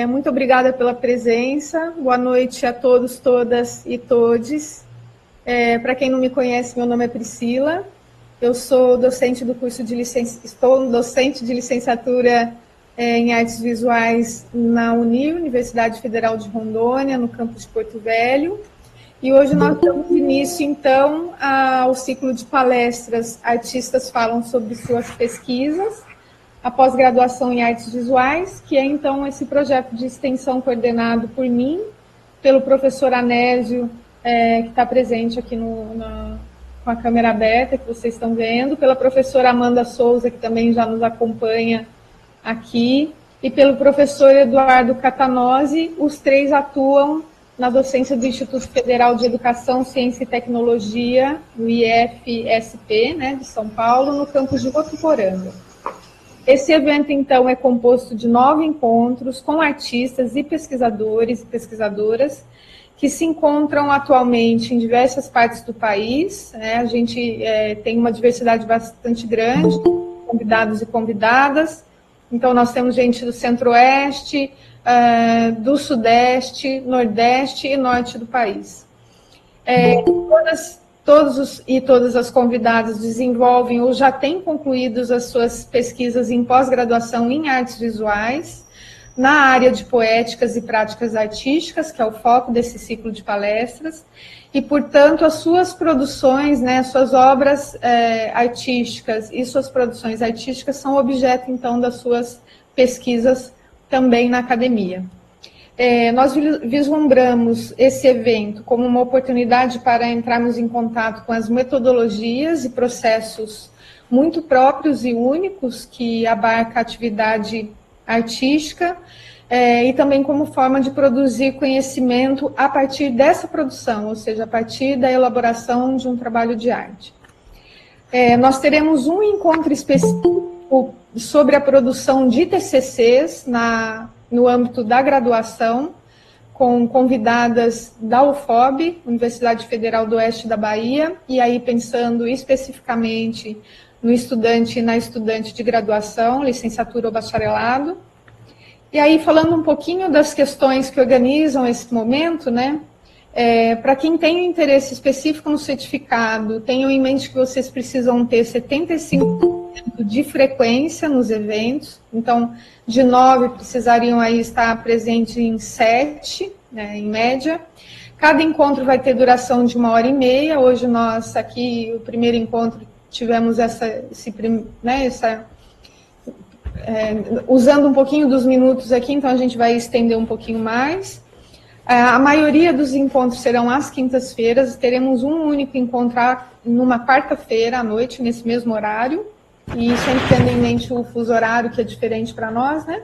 Muito obrigada pela presença. Boa noite a todos, todas e todes. Para quem não me conhece, meu nome é Priscila. Eu sou docente do curso de estou docente de licenciatura em Artes Visuais na Universidade Federal de Rondônia, no campus de Porto Velho. E hoje nós damos início, então, ao ciclo de palestras Artistas Falam sobre Suas Pesquisas, a pós-graduação em Artes Visuais, que é, então, esse projeto de extensão coordenado por mim, pelo professor Anésio, que está presente aqui com a câmera aberta, que vocês estão vendo, pela professora Amanda Souza, que também já nos acompanha aqui, e pelo professor Eduardo Catanozzi. Os três atuam na docência do Instituto Federal de Educação, Ciência e Tecnologia, o IFSP, né, de São Paulo, no campus de Votuporanga. Esse evento, então, é composto de 9 encontros com artistas e pesquisadores e pesquisadoras que se encontram atualmente em diversas partes do país. A gente tem uma diversidade bastante grande, convidados e convidadas. Então, nós temos gente do Centro-Oeste, do Sudeste, Nordeste e Norte do país. Todas as convidadas desenvolvem ou já têm concluídos as suas pesquisas em pós-graduação em artes visuais, na área de poéticas e práticas artísticas, que é o foco desse ciclo de palestras, e, portanto, as suas produções, né, suas obras artísticas e suas produções artísticas são objeto, então, das suas pesquisas também na academia. Nós vislumbramos esse evento como uma oportunidade para entrarmos em contato com as metodologias e processos muito próprios e únicos que abarca a atividade artística, e também como forma de produzir conhecimento a partir dessa produção, ou seja, a partir da elaboração de um trabalho de arte. Nós teremos um encontro específico sobre a produção de TCCs no âmbito da graduação, com convidadas da UFOB, Universidade Federal do Oeste da Bahia, e aí pensando especificamente no estudante e na estudante de graduação, licenciatura ou bacharelado. E aí, falando um pouquinho das questões que organizam esse momento, né? Para quem tem interesse específico no certificado, tenham em mente que vocês precisam ter 75% de frequência nos eventos. Então, de 9 precisariam aí estar presentes em 7, né, em média. Cada encontro vai ter duração de 1h30. Hoje nós aqui, o primeiro encontro, tivemos usando um pouquinho dos minutos aqui, então a gente vai estender um pouquinho mais. A maioria dos encontros serão às quintas-feiras, teremos um único encontro numa quarta-feira à noite, nesse mesmo horário, e sempre tendo em mente o fuso horário, que é diferente para nós, né?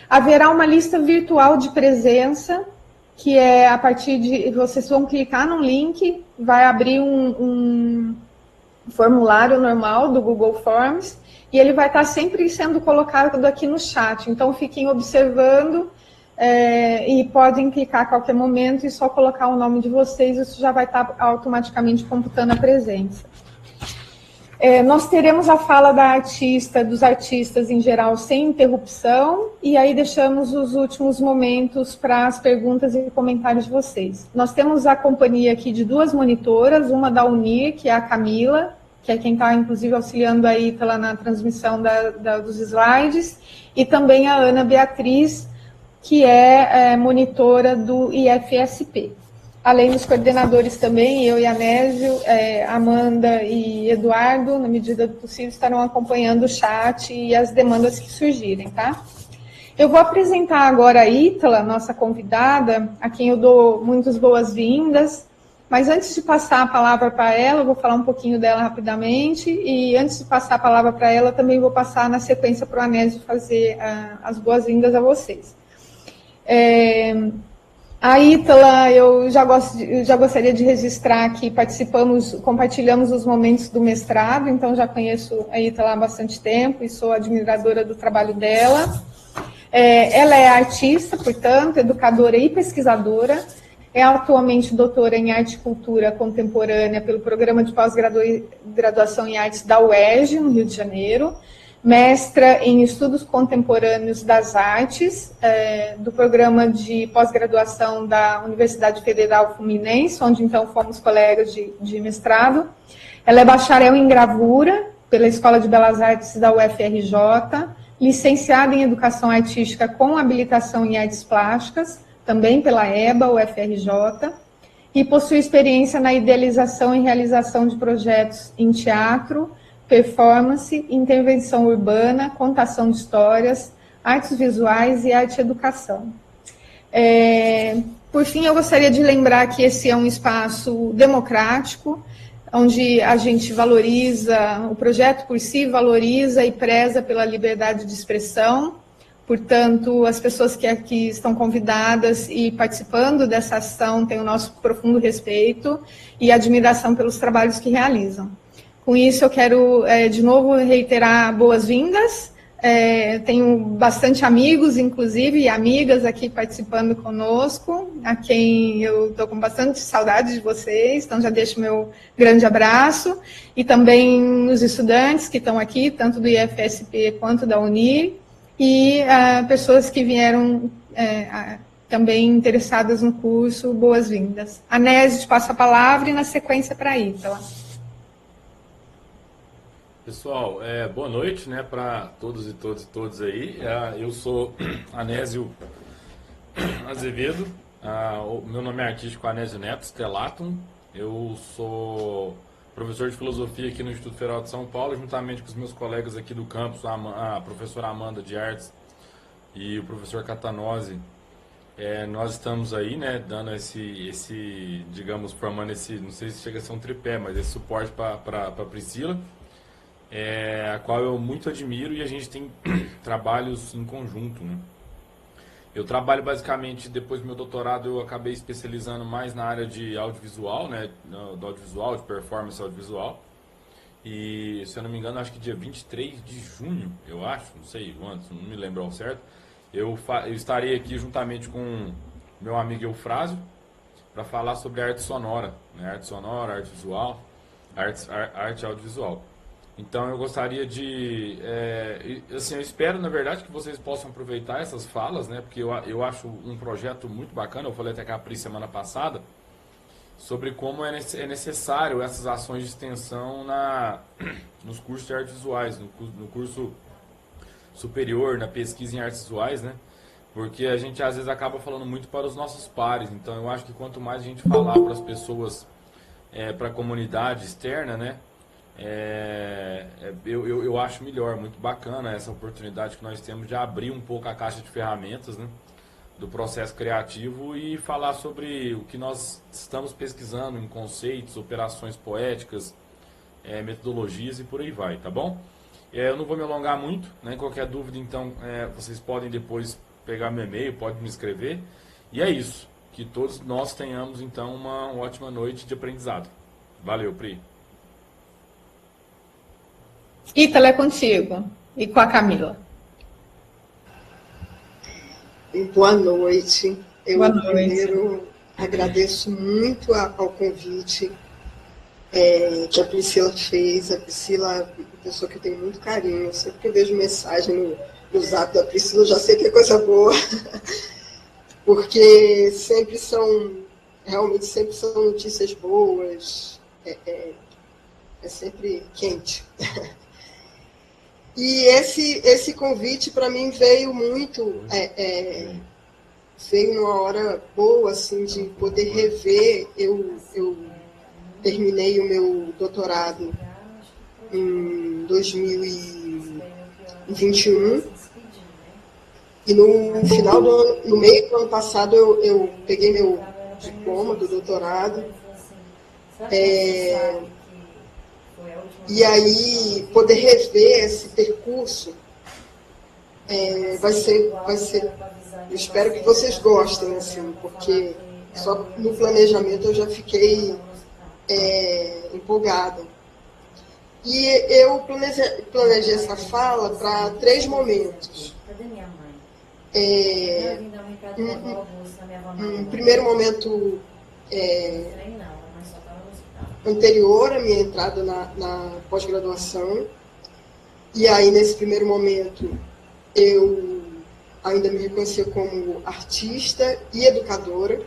Haverá uma lista virtual de presença, que é a partir de... Vocês vão clicar num link, vai abrir um formulário normal do Google Forms, e ele vai estar sempre sendo colocado aqui no chat. Então, fiquem observando e podem clicar a qualquer momento e só colocar o nome de vocês, isso já vai estar automaticamente computando a presença. Nós teremos a fala da artista, dos artistas em geral, sem interrupção, e aí deixamos os últimos momentos para as perguntas e comentários de vocês. Nós temos a companhia aqui de 2 monitoras, uma da Unir, que é a Camila, que é quem está, inclusive, auxiliando aí na transmissão dos slides, e também a Ana Beatriz, que é monitora do IFSP. Além dos coordenadores também, eu e Anésio, Amanda e Eduardo, na medida do possível, estarão acompanhando o chat e as demandas que surgirem, tá? Eu vou apresentar agora a Ítala, nossa convidada, a quem eu dou muitas boas-vindas, mas antes de passar a palavra para ela, eu vou falar um pouquinho dela rapidamente, e antes de passar a palavra para ela, também vou passar na sequência para o Anésio fazer as boas-vindas a vocês. A Ítala, eu já gostaria de registrar que compartilhamos os momentos do mestrado, então já conheço a Ítala há bastante tempo e sou admiradora do trabalho dela. Ela é artista, portanto, educadora e pesquisadora, é atualmente doutora em Arte e Cultura Contemporânea pelo Programa de Pós-Graduação em Artes da UERJ, no Rio de Janeiro. mestra em Estudos Contemporâneos das Artes, do programa de pós-graduação da Universidade Federal Fluminense, onde então fomos colegas de mestrado. Ela é bacharel em gravura pela Escola de Belas Artes da UFRJ, licenciada em Educação Artística com habilitação em Artes Plásticas, também pela EBA, UFRJ, e possui experiência na idealização e realização de projetos em teatro, performance, intervenção urbana, contação de histórias, artes visuais e arte-educação. Por fim, eu gostaria de lembrar que esse é um espaço democrático, onde a gente valoriza, o projeto por si valoriza e preza pela liberdade de expressão. Portanto, as pessoas que aqui estão convidadas e participando dessa ação têm o nosso profundo respeito e admiração pelos trabalhos que realizam. Com isso, eu quero, de novo, reiterar boas-vindas. Tenho bastante amigos, inclusive, e amigas aqui participando conosco, a quem eu estou com bastante saudade de vocês, então já deixo meu grande abraço. E também os estudantes que estão aqui, tanto do IFSP quanto da UNIR, e pessoas que vieram também interessadas no curso, boas-vindas. Anésio, te passo a palavra e, na sequência, para a Ítala. Pessoal, boa noite, né, para todos e todas aí. Eu sou Anésio Azevedo, o meu nome é artístico Anésio Neto Stellatum. Eu sou professor de filosofia aqui no Instituto Federal de São Paulo, juntamente com os meus colegas aqui do campus, a professora Amanda de Artes e o professor Catanose. Nós estamos aí, né, dando digamos, formando não sei se chega a ser um tripé, mas esse suporte para a Priscila, a qual eu muito admiro, e a gente tem trabalhos em conjunto, né? Eu trabalho basicamente, depois do meu doutorado, eu acabei especializando mais na área de audiovisual, né, do audiovisual, de performance audiovisual, e, se eu não me engano, acho que dia 23 de junho, eu acho, não sei antes, não me lembro ao certo, eu estarei aqui juntamente com meu amigo Eufrásio para falar sobre arte sonora, né, arte visual, arte audiovisual. Então eu gostaria de, assim, eu espero na verdade que vocês possam aproveitar essas falas, né, porque eu acho um projeto muito bacana. Eu falei até com a Pri semana passada sobre como é necessário essas ações de extensão nos cursos de artes visuais, no curso superior, na pesquisa em artes visuais, né, porque a gente às vezes acaba falando muito para os nossos pares. Então eu acho que quanto mais a gente falar para as pessoas, para a comunidade externa, né, eu acho melhor, muito bacana essa oportunidade que nós temos de abrir um pouco a caixa de ferramentas, né, do processo criativo e falar sobre o que nós estamos pesquisando em conceitos, operações poéticas, metodologias e por aí vai, tá bom? Eu não vou me alongar muito, né, qualquer dúvida, então, vocês podem depois pegar meu e-mail, podem me escrever, e é isso, que todos nós tenhamos então uma ótima noite de aprendizado. Valeu, Pri. Ítala, é contigo. E com a Camila. Boa noite. Boa noite. Primeiro agradeço muito ao convite que a Priscila fez. A Priscila é uma pessoa que eu tenho muito carinho. Sempre que eu vejo mensagem no zap da Priscila, eu já sei que é coisa boa. Porque realmente sempre são notícias boas. É sempre quente. E esse convite para mim veio muito, veio numa hora boa, assim, de poder rever. Eu terminei o meu doutorado em 2021 e no final no meio do ano passado eu peguei meu diploma do doutorado. E aí, poder rever esse percurso vai ser, eu espero que vocês gostem, assim, porque só no planejamento eu já fiquei empolgada. E eu planejei essa fala para 3 momentos. Um primeiro momento anterior à minha entrada na pós-graduação, E aí, nesse primeiro momento, eu ainda me reconhecia como artista e educadora.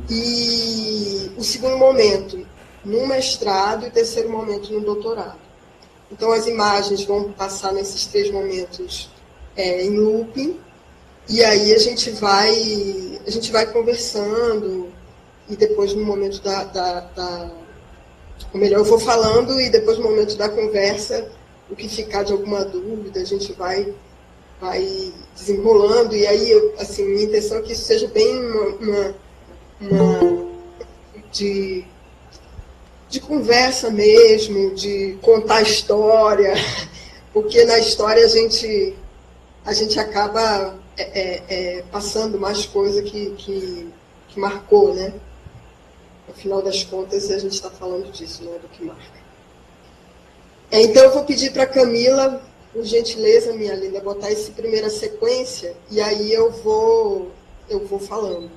E o segundo momento, no mestrado, e o terceiro momento, no doutorado. Então, as imagens vão passar nesses 3 momentos em looping, e aí a gente vai conversando, e depois, no momento ou melhor, eu vou falando, e depois, no momento da conversa, o que ficar de alguma dúvida, a gente vai desenrolando, e aí, assim, minha intenção é que isso seja bem de conversa mesmo, de contar história, porque na história a gente acaba passando mais coisa que marcou, né? No final das contas, a gente está falando disso, né? Do que marca. Então, eu vou pedir para a Camila, por gentileza, minha linda, botar essa primeira sequência, e aí eu vou falando.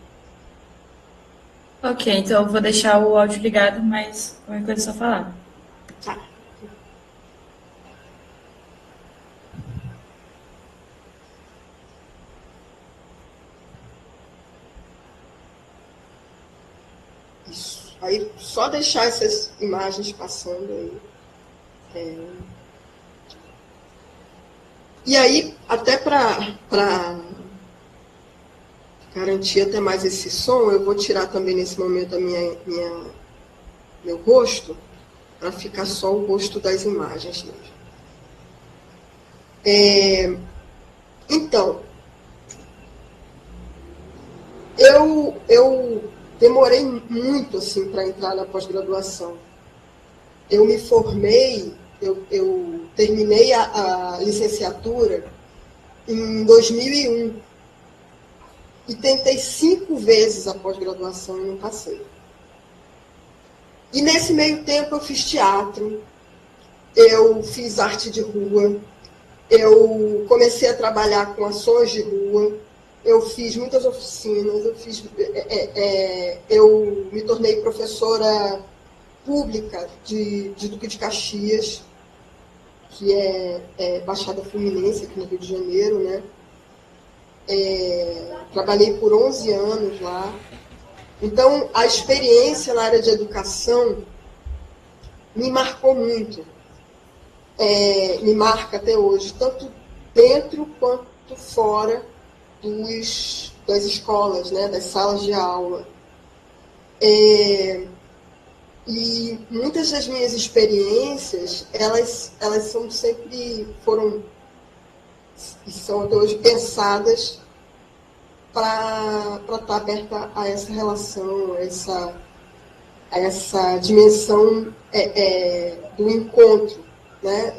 Ok, então eu vou deixar o áudio ligado, mas qualquer coisa é só falar. Tá. Isso. Aí, só deixar essas imagens passando aí. E aí, até para garantir até mais esse som, eu vou tirar também nesse momento meu rosto, para ficar só o rosto das imagens mesmo. Então, eu demorei muito assim, para entrar na pós-graduação. Eu me formei, eu terminei a licenciatura em 2001 e tentei 5 vezes a pós-graduação e não passei. E nesse meio tempo eu fiz teatro, eu fiz arte de rua, eu comecei a trabalhar com ações de rua, eu fiz muitas oficinas, eu me tornei professora pública de Duque de Caxias, que é Baixada Fluminense, aqui no Rio de Janeiro, né? Trabalhei por 11 anos lá. Então, a experiência na área de educação me marcou muito. Me marca até hoje, tanto dentro quanto fora das escolas, né? Das salas de aula. E muitas das minhas experiências, elas foram e são até hoje pensadas para estar aberta a essa relação, a essa dimensão do encontro, né?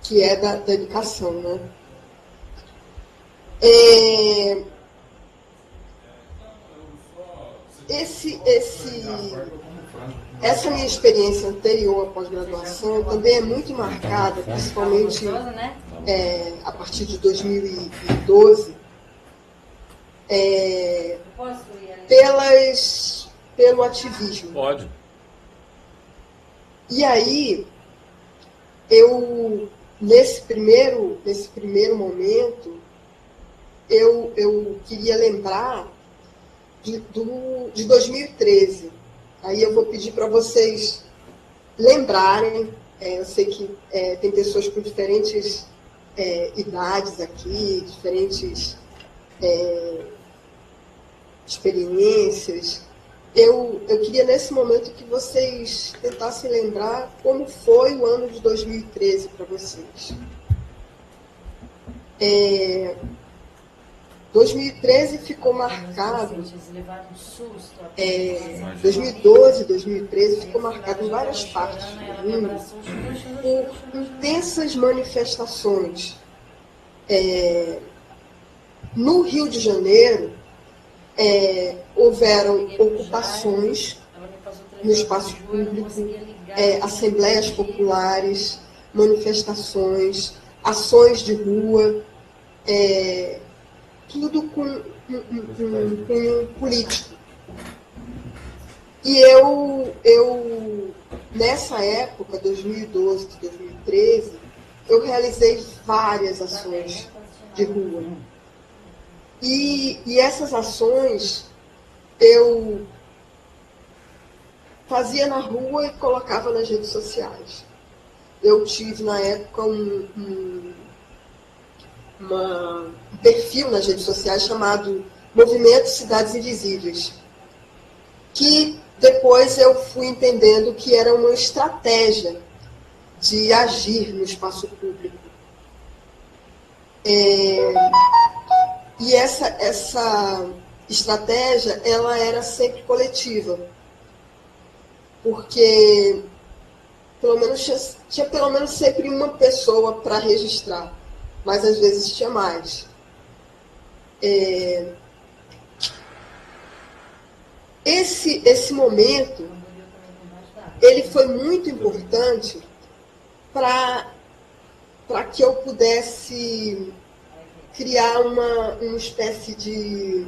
Que é da educação, né? Essa minha experiência anterior à pós-graduação também é muito marcada, principalmente a partir de 2012, pelo ativismo. Pode. E aí, nesse primeiro momento, eu queria lembrar de 2013. Aí eu vou pedir para vocês lembrarem, eu sei que tem pessoas com diferentes idades aqui, diferentes experiências. Eu queria, nesse momento, que vocês tentassem lembrar como foi o ano de 2013 para vocês. 2013 ficou marcado, 2012, 2013 ficou marcado em várias partes do mundo por intensas manifestações. No Rio de Janeiro, houveram ocupações no espaço público, assembleias populares, manifestações, ações de rua, tudo com um político. E eu nessa época, 2012, 2013, eu realizei várias ações de rua. E essas ações eu fazia na rua e colocava nas redes sociais. Eu tive, na época, um perfil nas redes sociais chamado Movimento Cidades Invisíveis, que depois eu fui entendendo que era uma estratégia de agir no espaço público. E essa estratégia, ela era sempre coletiva, porque tinha pelo menos sempre uma pessoa para registrar, mas às vezes tinha mais. Esse momento, ele foi muito importante para que eu pudesse criar uma espécie de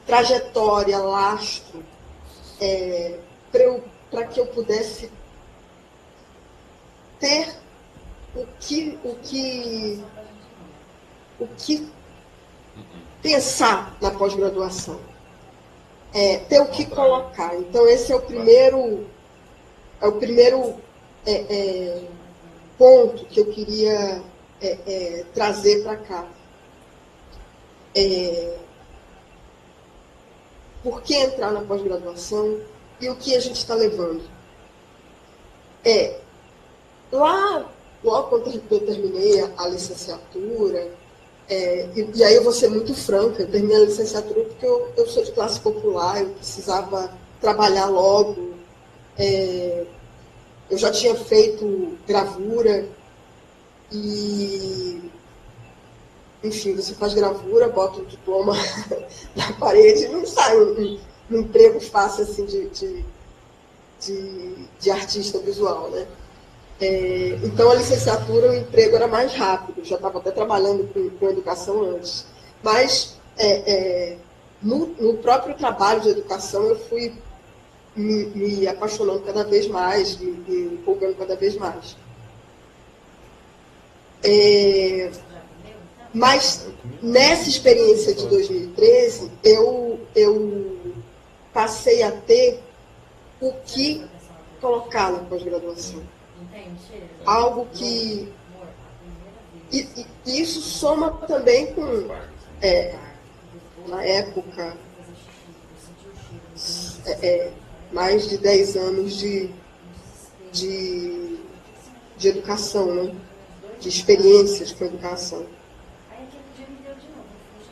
trajetória, lastro, para que eu pudesse ter o que pensar na pós-graduação, ter o que colocar. Então, esse é o primeiro ponto que eu queria trazer para cá. Por que entrar na pós-graduação e o que a gente está levando? Logo quando eu terminei a licenciatura, e aí eu vou ser muito franca, eu terminei a licenciatura porque eu sou de classe popular, eu precisava trabalhar logo, eu já tinha feito gravura, e, enfim, você faz gravura, bota o diploma na parede, não sai um emprego fácil assim de artista visual, né? Então, a licenciatura, o emprego era mais rápido, já estava até trabalhando com educação antes. Mas, no próprio trabalho de educação, eu fui me apaixonando cada vez mais, me empolgando cada vez mais. Mas, nessa experiência de 2013, eu passei a ter o que colocar na pós-graduação. Algo que... E isso soma também com, na época, mais de 10 anos de educação, né? De experiências com educação.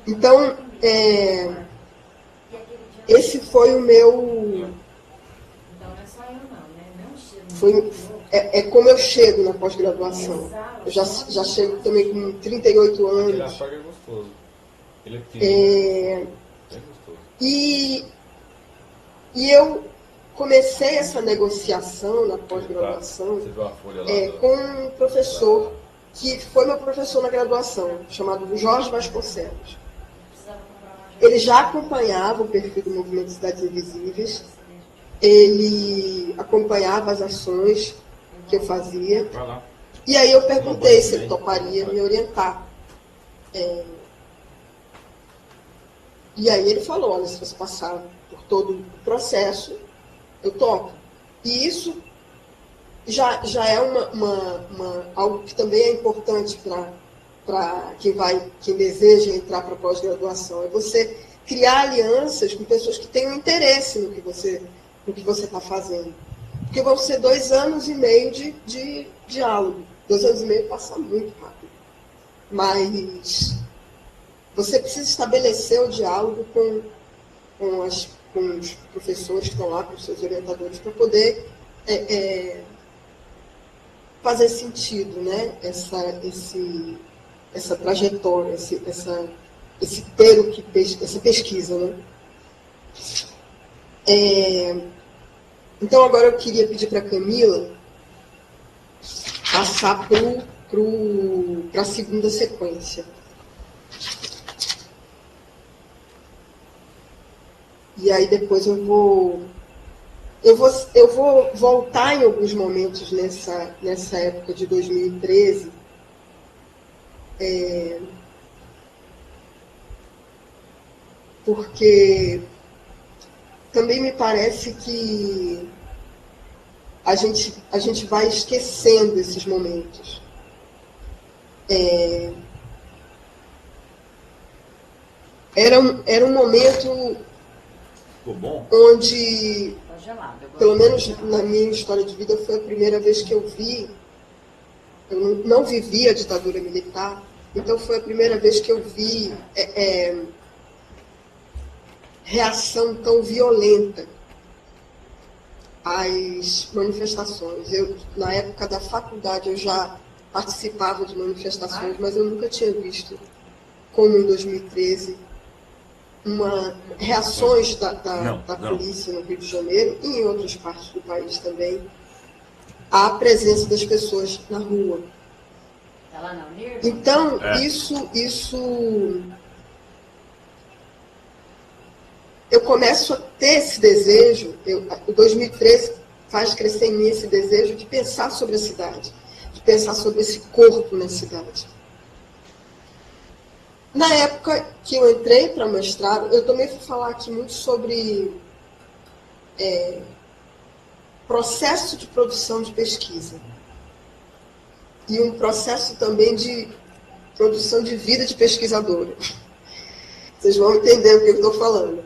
Então, esse foi o meu... como eu chego na pós-graduação. Eu já chego também com 38 anos. Ele acha que é gostoso. Ele é pequeno. É gostoso. E eu comecei essa negociação na pós-graduação com um professor que foi meu professor na graduação, chamado Jorge Vasconcelos. Ele já acompanhava o perfil do Movimento Cidades Invisíveis, ele acompanhava as ações que eu fazia, e aí eu perguntei se ele toparia me orientar. E aí ele falou, olha, se você passar por todo o processo, eu topo. E isso já é algo que também é importante para quem deseja entrar para a pós-graduação, é você criar alianças com pessoas que tenham interesse no que você está fazendo. Porque vão ser 2 anos e meio de diálogo. 2 anos e meio passa muito rápido. Mas você precisa estabelecer o diálogo com os professores que estão lá, com os seus orientadores, para poder fazer sentido, né? Essa trajetória, essa pesquisa, né? Então, agora eu queria pedir para a Camila passar para a segunda sequência. E aí depois eu eu vou voltar em alguns momentos nessa época de 2013, porque também me parece que a gente vai esquecendo esses momentos. Era um momento onde, pelo menos na minha história de vida, foi a primeira vez que eu não vivi a ditadura militar, então foi a primeira vez que eu vi reação tão violenta às manifestações. Na época da faculdade, eu já participava de manifestações, mas eu nunca tinha visto, como em 2013, reações da polícia no Rio de Janeiro e em outras partes do país também, à presença das pessoas na rua. Então, isso eu começo a ter esse desejo, o 2013 faz crescer em mim esse desejo de pensar sobre a cidade, de pensar sobre esse corpo na cidade. Na época que eu entrei para mestrado, eu também fui falar aqui muito sobre processo de produção de pesquisa e um processo também de produção de vida de pesquisadora. Vocês vão entender o que eu estou falando.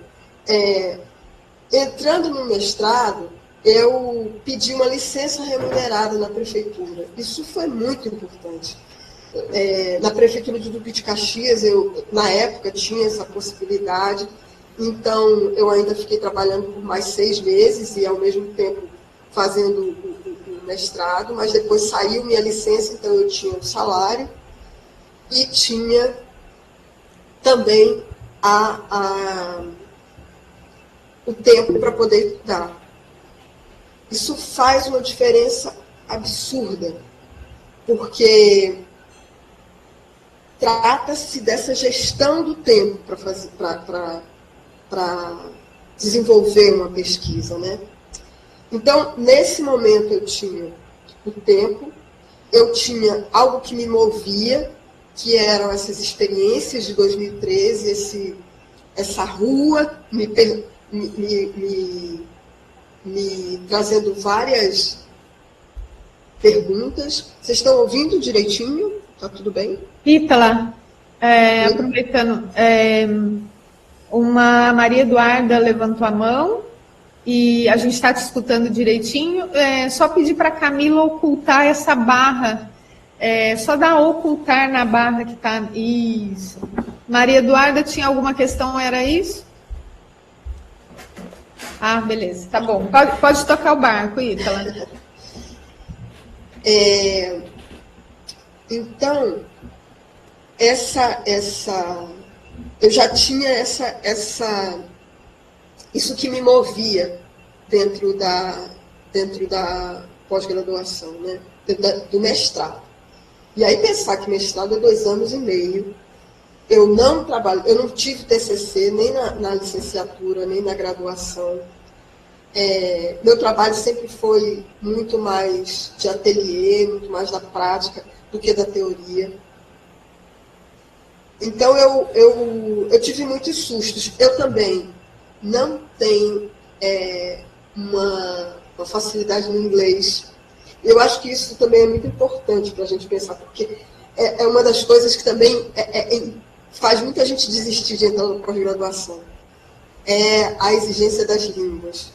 Entrando no mestrado, eu pedi uma licença remunerada na prefeitura. Isso foi muito importante. Na prefeitura de Duque de Caxias, na época, tinha essa possibilidade. Então, eu ainda fiquei trabalhando por mais 6 meses e, ao mesmo tempo, fazendo o mestrado. Mas depois saiu minha licença, então eu tinha o salário e tinha também o tempo para poder estudar. Isso faz uma diferença absurda, porque trata-se dessa gestão do tempo para desenvolver uma pesquisa, né? Então, nesse momento eu tinha o tempo, eu tinha algo que me movia, que eram essas experiências de 2013, essa rua me trazendo várias perguntas. Vocês estão ouvindo direitinho? Tá tudo bem? Ítala, aproveitando, uma Maria Eduarda levantou a mão e a gente está te escutando direitinho. Só pedir para a Camila ocultar essa barra. Só dar ocultar na barra que está. Isso. Maria Eduarda tinha alguma questão, era isso? Ah, beleza, tá bom. Pode tocar o barco, Ítala. Então, eu já tinha isso que me movia dentro da pós-graduação, né? Do mestrado. E aí pensar que mestrado é 2 anos e meio. Eu não tive TCC nem na licenciatura, nem na graduação. Meu trabalho sempre foi muito mais de ateliê, muito mais da prática do que da teoria. Então, eu tive muitos sustos. Eu também não tenho uma facilidade no inglês. Eu acho que isso também é muito importante para a gente pensar, porque é uma das coisas que também faz muita gente desistir de entrar na pós-graduação. A exigência das línguas.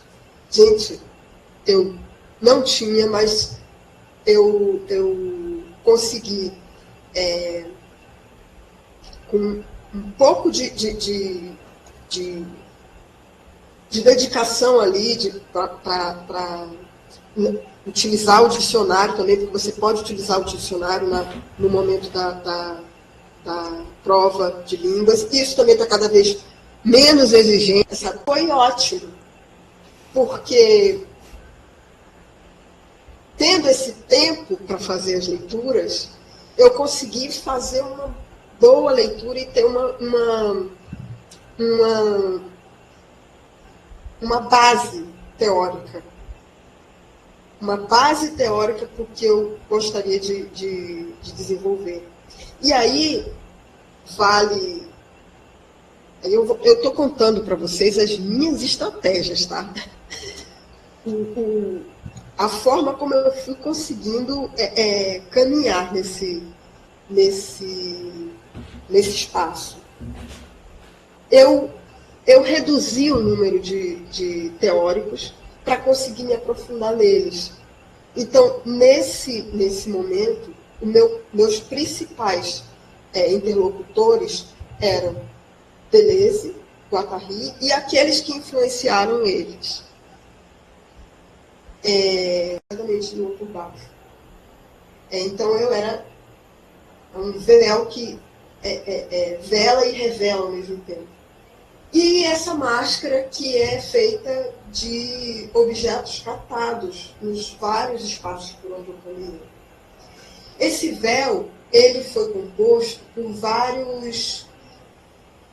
Gente, eu não tinha, mas eu consegui, com um pouco de dedicação ali, para utilizar o dicionário também, porque você pode utilizar o dicionário no momento da prova de línguas. Isso também está cada vez menos exigente. Foi ótimo, porque tendo esse tempo para fazer as leituras, eu consegui fazer uma boa leitura e ter uma base teórica uma base teórica para o que eu gostaria de desenvolver. E aí, vale... Eu estou contando para vocês as minhas estratégias, tá? A forma como eu fui conseguindo caminhar nesse espaço. Eu reduzi o número de teóricos para conseguir me aprofundar neles. Então, nesse momento, meus principais interlocutores eram Deleuze, Guattari e aqueles que influenciaram eles. Exatamente no por baixo. Então, eu era um véu que vela e revela ao mesmo tempo. E essa máscara que é feita de objetos captados nos vários espaços por onde eu caminhei. Esse véu, ele foi composto por várias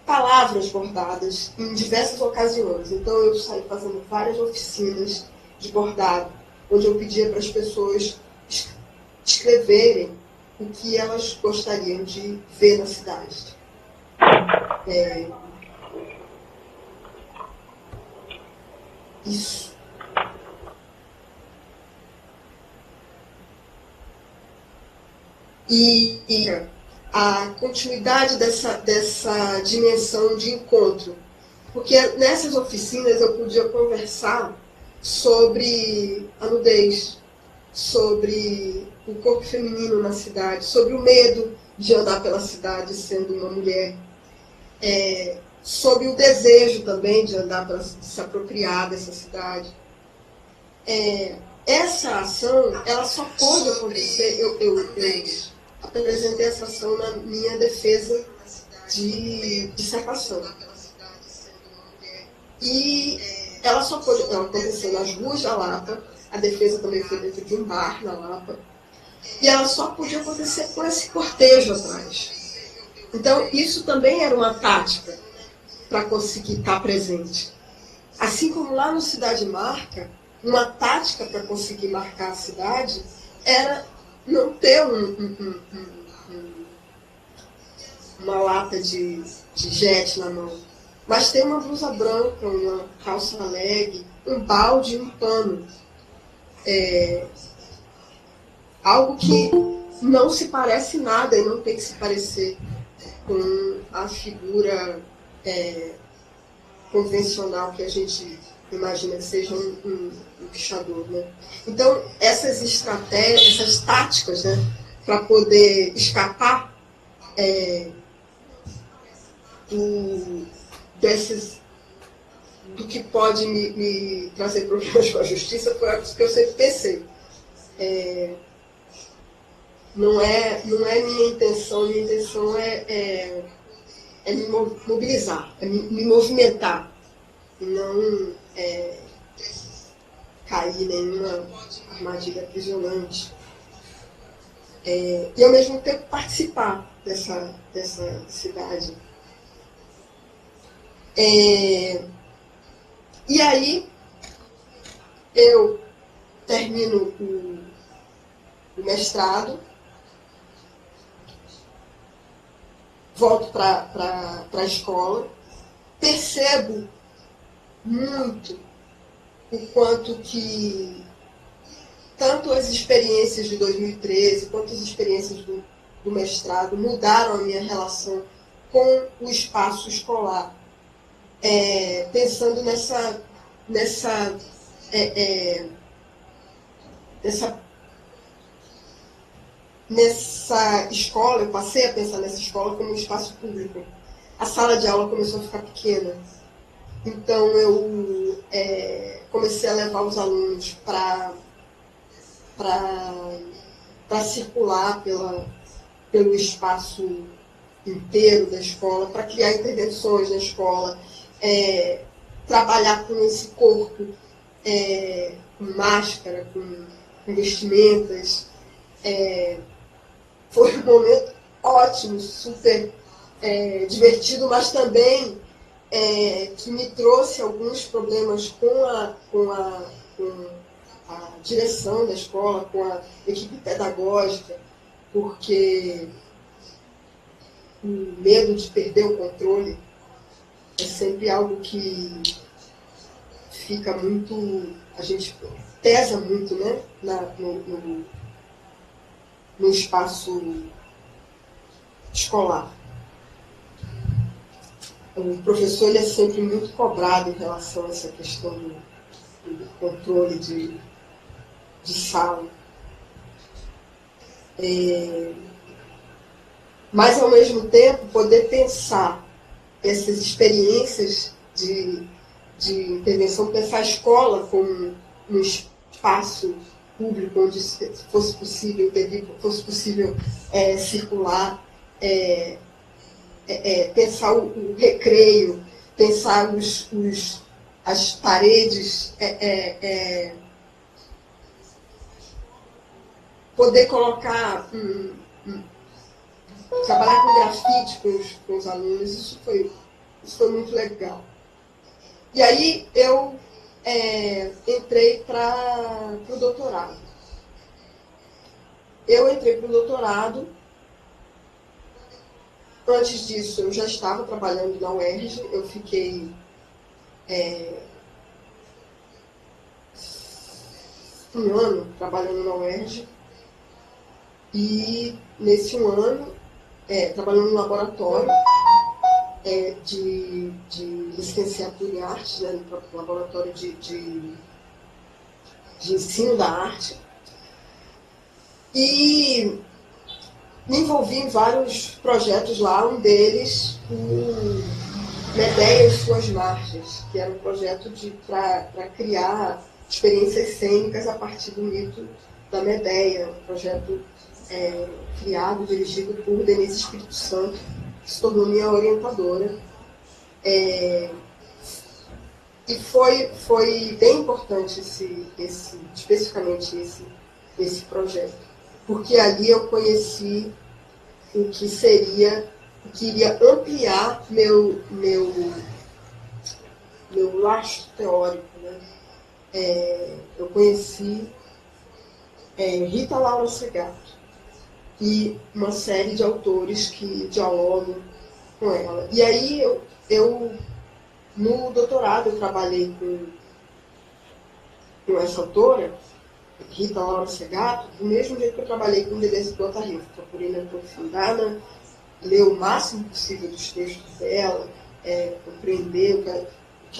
palavras bordadas em diversas ocasiões. Então, eu saí fazendo várias oficinas de bordado, onde eu pedia para as pessoas escreverem o que elas gostariam de ver na cidade. Isso. E a continuidade dessa dimensão de encontro. Porque nessas oficinas eu podia conversar sobre a nudez, sobre o corpo feminino na cidade, sobre o medo de andar pela cidade sendo uma mulher, sobre o desejo também de andar para se apropriar dessa cidade. Essa ação, ela só pode acontecer, eu apresentei essa ação na minha defesa de dissertação. E ela só pode acontecer nas ruas da Lapa, a defesa também foi dentro de um bar na Lapa, e ela só podia acontecer com esse cortejo atrás. Então, isso também era uma tática para conseguir estar presente. Assim como lá no Cidade Marca, uma tática para conseguir marcar a cidade era não ter uma lata de jet na mão, mas ter uma blusa branca, uma calça leg, um balde e um pano. Algo que não se parece nada e não tem que se parecer com a figura convencional que a gente imagina que seja um pichador, né? Então, essas estratégias, essas táticas, né, para poder escapar do que pode me trazer problemas com a justiça, foi algo que eu sempre pensei. Não é minha intenção é me mobilizar, é me movimentar, e não cair em nenhuma armadilha aprisionante. E ao mesmo tempo participar dessa cidade. E aí eu termino o mestrado, volto para a escola, percebo muito o quanto que tanto as experiências de 2013 quanto as experiências do mestrado mudaram a minha relação com o espaço escolar. Pensando nessa escola, eu passei a pensar nessa escola como um espaço público. A sala de aula começou a ficar pequena. Então, eu comecei a levar os alunos para circular pelo espaço inteiro da escola, para criar intervenções na escola, trabalhar com esse corpo, com máscara, com vestimentas. Foi um momento ótimo, super divertido, mas também que me trouxe alguns problemas com a direção da escola, com a equipe pedagógica, porque o medo de perder o controle é sempre algo que fica muito, a gente pesa muito, né, no espaço escolar. O professor ele é sempre muito cobrado em relação a essa questão do controle de sala. Mas, ao mesmo tempo, poder pensar essas experiências de intervenção, pensar a escola como um espaço público onde fosse possível intervir, fosse possível circular, pensar o recreio, pensar as paredes, poder colocar, trabalhar com grafite com os alunos, isso foi muito legal. E aí eu entrei para o doutorado. Antes disso, eu já estava trabalhando na UERJ, eu fiquei um ano trabalhando na UERJ, e nesse um ano, trabalhando no laboratório de licenciatura em artes, né, no laboratório de ensino da arte, e me envolvi em vários projetos lá, um deles, o Medeia e Suas Margens, que era um projeto para criar experiências cênicas a partir do mito da Medeia, um projeto criado, dirigido por Denise Espírito Santo, que se tornou minha orientadora. E foi bem importante especificamente esse projeto, porque ali eu conheci o que iria ampliar meu lastro teórico, né? Eu conheci Rita Laura Segato e uma série de autores que dialogam com ela. E aí eu no doutorado, eu trabalhei com essa autora, Rita Laura Segato, do mesmo jeito que eu trabalhei com Deleuze e Guattari. Procurei me aprofundar, ler o máximo possível dos textos dela, compreender o que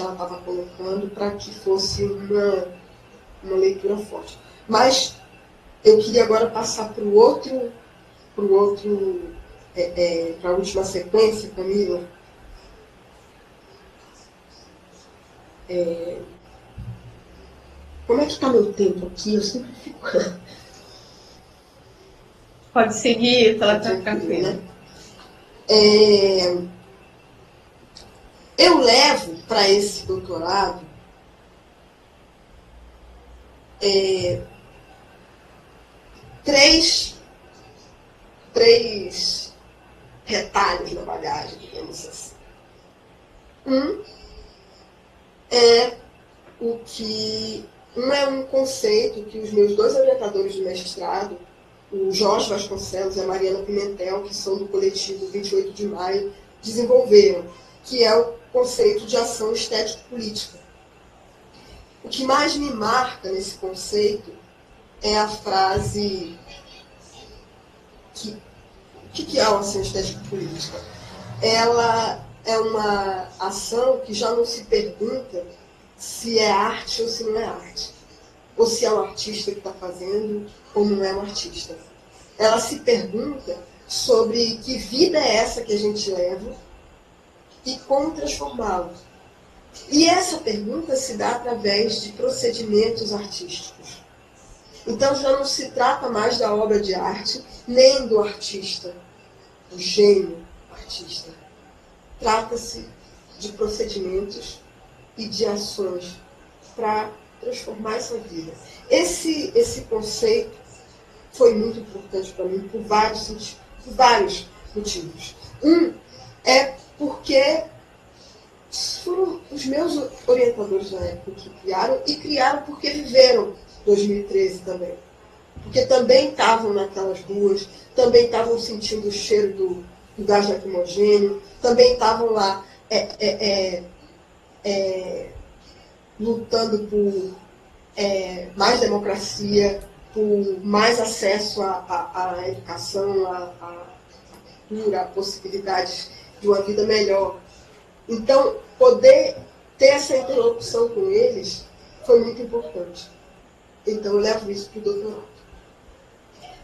ela estava colocando, para que fosse uma leitura forte. Mas eu queria agora passar para a última sequência, Camila. Como é que está meu tempo aqui? Eu sempre fico... Pode seguir, ela está tranquila. Né? Eu levo para esse doutorado três retalhos na bagagem, digamos assim. Um é um conceito que os meus dois orientadores de mestrado, o Jorge Vasconcelos e a Mariana Pimentel, que são do coletivo 28 de Maio, desenvolveram, que é o conceito de ação estético-política. O que mais me marca nesse conceito é a frase o que é uma ação estético-política? Ela é uma ação que já não se pergunta se é arte ou se não é arte, ou se é o artista que está fazendo ou não é um artista. Ela se pergunta sobre que vida é essa que a gente leva e como transformá-la. E essa pergunta se dá através de procedimentos artísticos. Então já não se trata mais da obra de arte, nem do artista, do gênio artista. Trata-se de procedimentos e de ações para transformar essa vida. Esse conceito foi muito importante para mim por vários motivos. Um é porque foram os meus orientadores na época que criaram, e criaram porque viveram 2013 também. Porque também estavam naquelas ruas, também estavam sentindo o cheiro do gás lacrimogêneo, também estavam lá lutando por mais democracia, por mais acesso à educação, à cultura, a possibilidades de uma vida melhor. Então, poder ter essa interlocução com eles foi muito importante. Então, eu levo isso para o doutorado.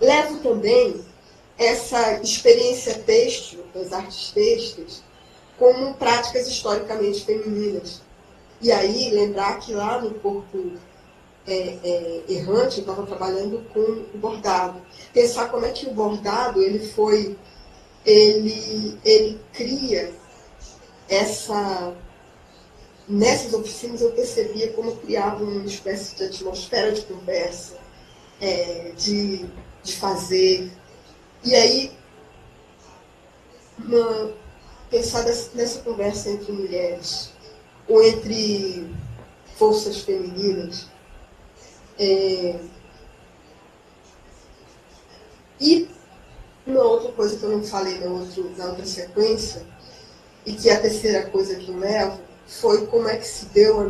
Levo também essa experiência têxtil, das artes têxteis, como práticas historicamente femininas. E aí, lembrar que lá no Corpo Errante, eu estava trabalhando com o bordado. Pensar como é que o bordado, ele cria nessas oficinas eu percebia como criava uma espécie de atmosfera de conversa, de fazer. E aí, pensar nessa conversa entre mulheres, ou entre forças femininas. E uma outra coisa que eu não falei na outra sequência, e que é a terceira coisa que eu levo, foi como é que se deu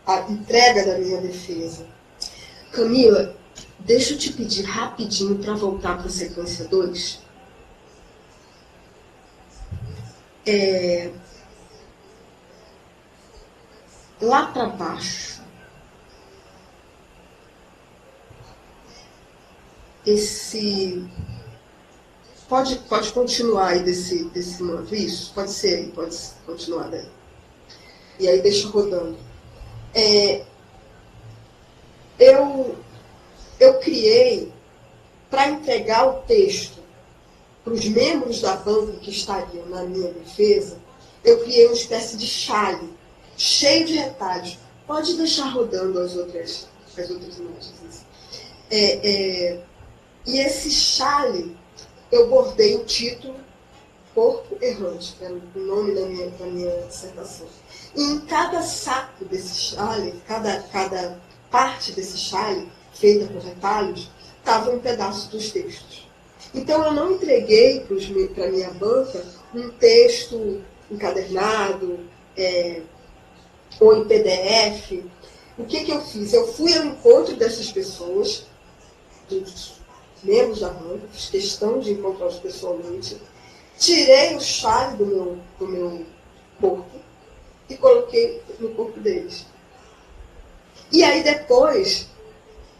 a entrega da minha defesa. Camila, deixa eu te pedir rapidinho para voltar para a sequência 2. Lá para baixo, pode continuar aí desse modo, isso? Pode ser aí, pode continuar daí. E aí deixa rodando. Eu criei, para entregar o texto para os membros da banca que estariam na minha defesa, eu criei uma espécie de chale, cheio de retalhos. Pode deixar rodando as outras imagens. E esse chale, eu bordei o título Corpo Errante, que era o nome da minha dissertação. E em cada saco desse chale, cada parte desse chale, feita por retalhos, estava um pedaço dos textos. Então, eu não entreguei para a minha banca um texto encadernado, ou em PDF. O que eu fiz? Eu fui ao encontro dessas pessoas, dos membros da banca, fiz questão de encontrá-los pessoalmente, tirei o chale do meu corpo e coloquei no corpo deles. E aí depois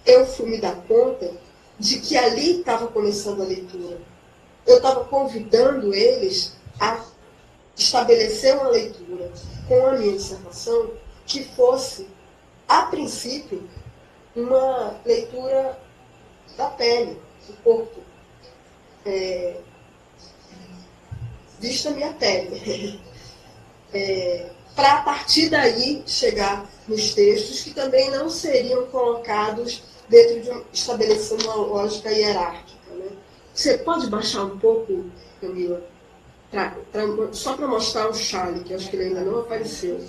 eu fui me dar conta de que ali estava começando a leitura. Eu estava convidando eles a estabelecer uma leitura com a minha dissertação que fosse, a princípio, uma leitura da pele, do corpo. Vista a minha pele. Para, a partir daí, chegar nos textos que também não seriam colocados dentro de estabelecer uma lógica hierárquica. Né? Você pode baixar um pouco, Camila, só para mostrar o chale, que acho que ele ainda não apareceu.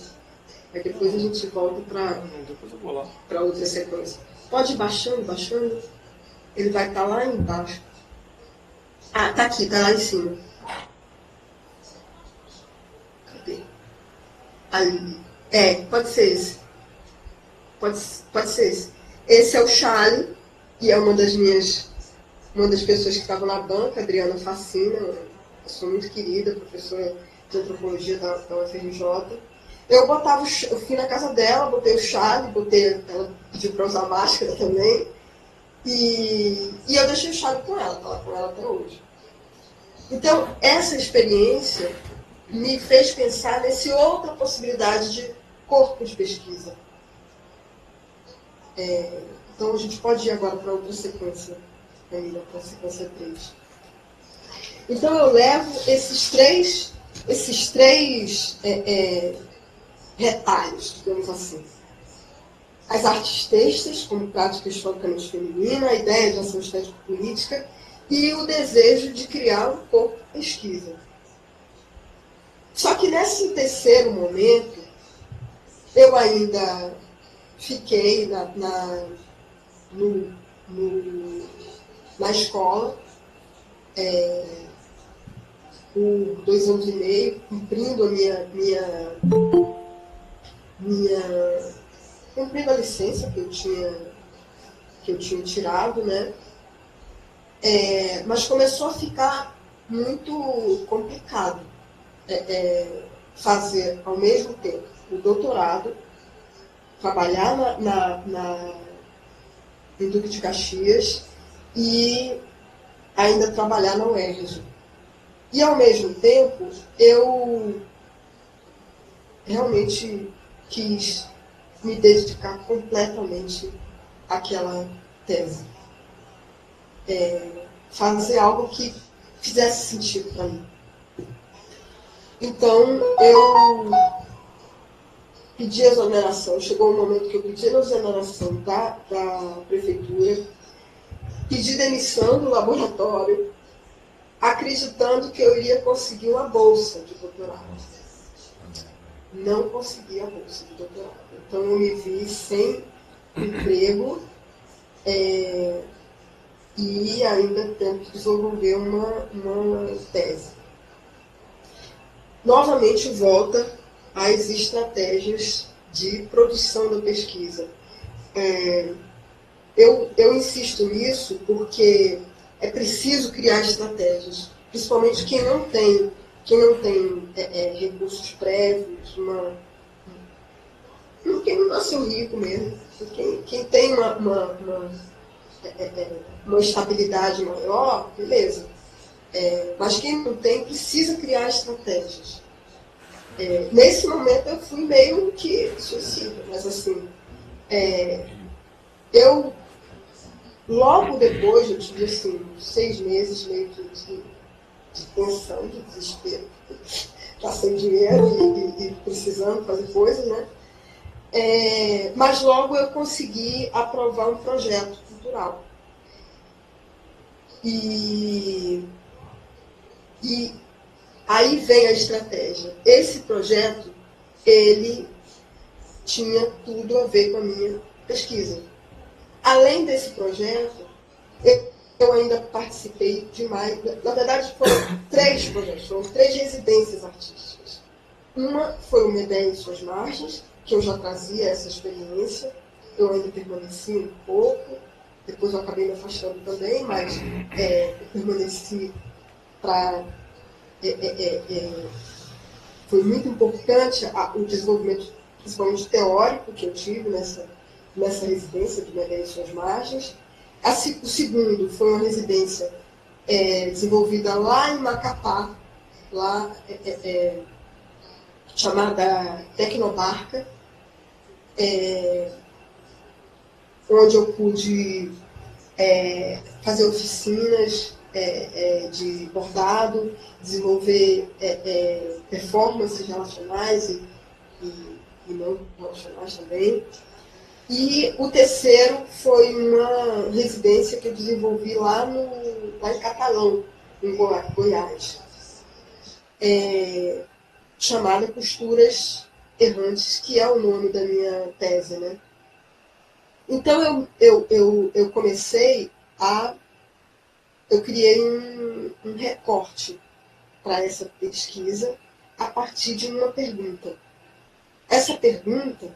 Aí depois a gente volta para outra sequência. Pode ir baixando. Ele vai estar lá embaixo. Ah, tá aqui, tá lá em cima. Cadê? Ali. Pode ser esse. Pode ser esse. Esse é o chale, e é uma das pessoas que estavam na banca, Adriana Facina, uma pessoa muito querida, professora de antropologia da UFRJ. Eu fui na casa dela, botei o chale, ela pediu para usar máscara também, e eu deixei o chale com ela, tá lá com ela até hoje. Então, essa experiência me fez pensar nessa outra possibilidade de corpo de pesquisa. Então, a gente pode ir agora para outra sequência, para a sequência 3. Então, eu levo esses três retalhos, digamos assim. As artes têxteis, como prática historicamente feminina, a ideia de ação estético-política e o desejo de criar um corpo de pesquisa. Só que nesse terceiro momento, Eu ainda fiquei no, na escola por 2 anos e meio, cumprindo a cumprindo a licença que eu tinha tirado, né? Mas começou a ficar muito complicado fazer ao mesmo tempo o doutorado, trabalhar em Duque de Caxias e ainda trabalhar na UERJ. E, ao mesmo tempo, eu realmente quis me dedicar completamente àquela tese. Fazer algo que fizesse sentido para mim. Então, eu pedi exoneração. Chegou um momento que eu pedi a exoneração da prefeitura, pedi demissão do laboratório, acreditando que eu iria conseguir uma bolsa de doutorado. Não consegui a bolsa de doutorado. Então, eu me vi sem emprego e ainda tendo que desenvolver uma tese. Novamente, volta às estratégias de produção da pesquisa. Eu insisto nisso porque é preciso criar estratégias, principalmente quem não tem recursos prévios, quem não nasceu rico mesmo, quem tem uma estabilidade maior, beleza. Mas quem não tem precisa criar estratégias. Nesse momento eu fui meio que suicida, mas assim, eu logo depois, eu tive assim, 6 meses meio de tensão, de desespero, já sem dinheiro e precisando fazer coisas, né? Mas logo eu consegui aprovar um projeto cultural. E aí vem a estratégia. Esse projeto, ele tinha tudo a ver com a minha pesquisa. Além desse projeto, eu ainda participei de mais. Na verdade, foram 3 projetos, foram 3 residências artísticas. Uma foi o Medéia e Suas Margens, que eu já trazia essa experiência. Eu ainda permaneci um pouco, depois eu acabei me afastando também, mas eu permaneci para. Foi muito importante o desenvolvimento, principalmente teórico, que eu tive nessa residência de Medéia e Suas Margens. O segundo foi uma residência desenvolvida lá em Macapá, lá, chamada Tecnobarca, onde eu pude fazer oficinas de bordado, desenvolver performances relacionais e não relacionais também. E o terceiro foi uma residência que eu desenvolvi lá em Catalão, em Goiás, chamada Costuras Errantes, que é o nome da minha tese, né? Então eu comecei eu criei um recorte para essa pesquisa a partir de uma pergunta. Essa pergunta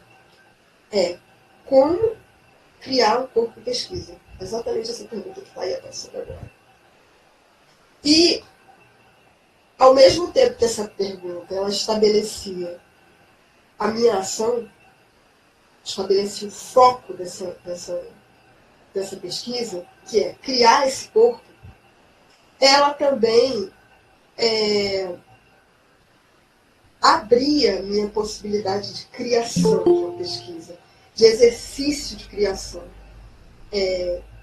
é: como criar um corpo de pesquisa? Exatamente essa pergunta que está aí aparecendo agora. E, ao mesmo tempo que essa pergunta ela estabelecia a minha ação, estabelecia o foco dessa pesquisa, que é criar esse corpo, ela também abria minha possibilidade de criação de uma pesquisa, de exercício de criação.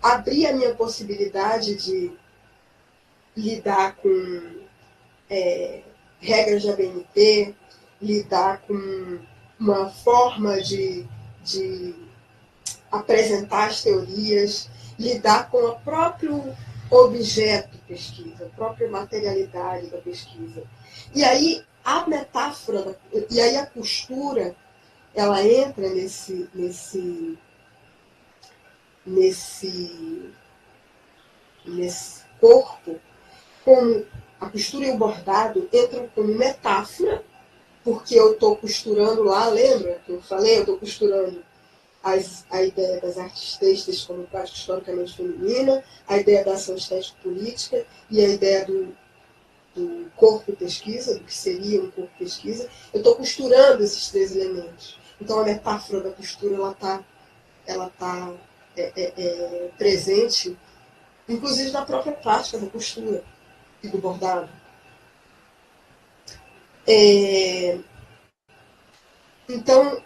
Abria a minha possibilidade de lidar com regras de ABNT, lidar com uma forma de apresentar as teorias, lidar com o próprio objeto de pesquisa, a própria materialidade da pesquisa. E aí a metáfora, e aí a costura, ela entra nesse corpo, como a costura e o bordado entram como metáfora, porque eu estou costurando lá, lembra que eu falei? Eu estou costurando a ideia das artes têxteis como prática historicamente feminina, a ideia da ação estético-política e a ideia do corpo pesquisa, do que seria um corpo pesquisa. Eu estou costurando esses três elementos. Então a metáfora da costura ela tá presente, inclusive na própria prática da costura e do bordado. Então,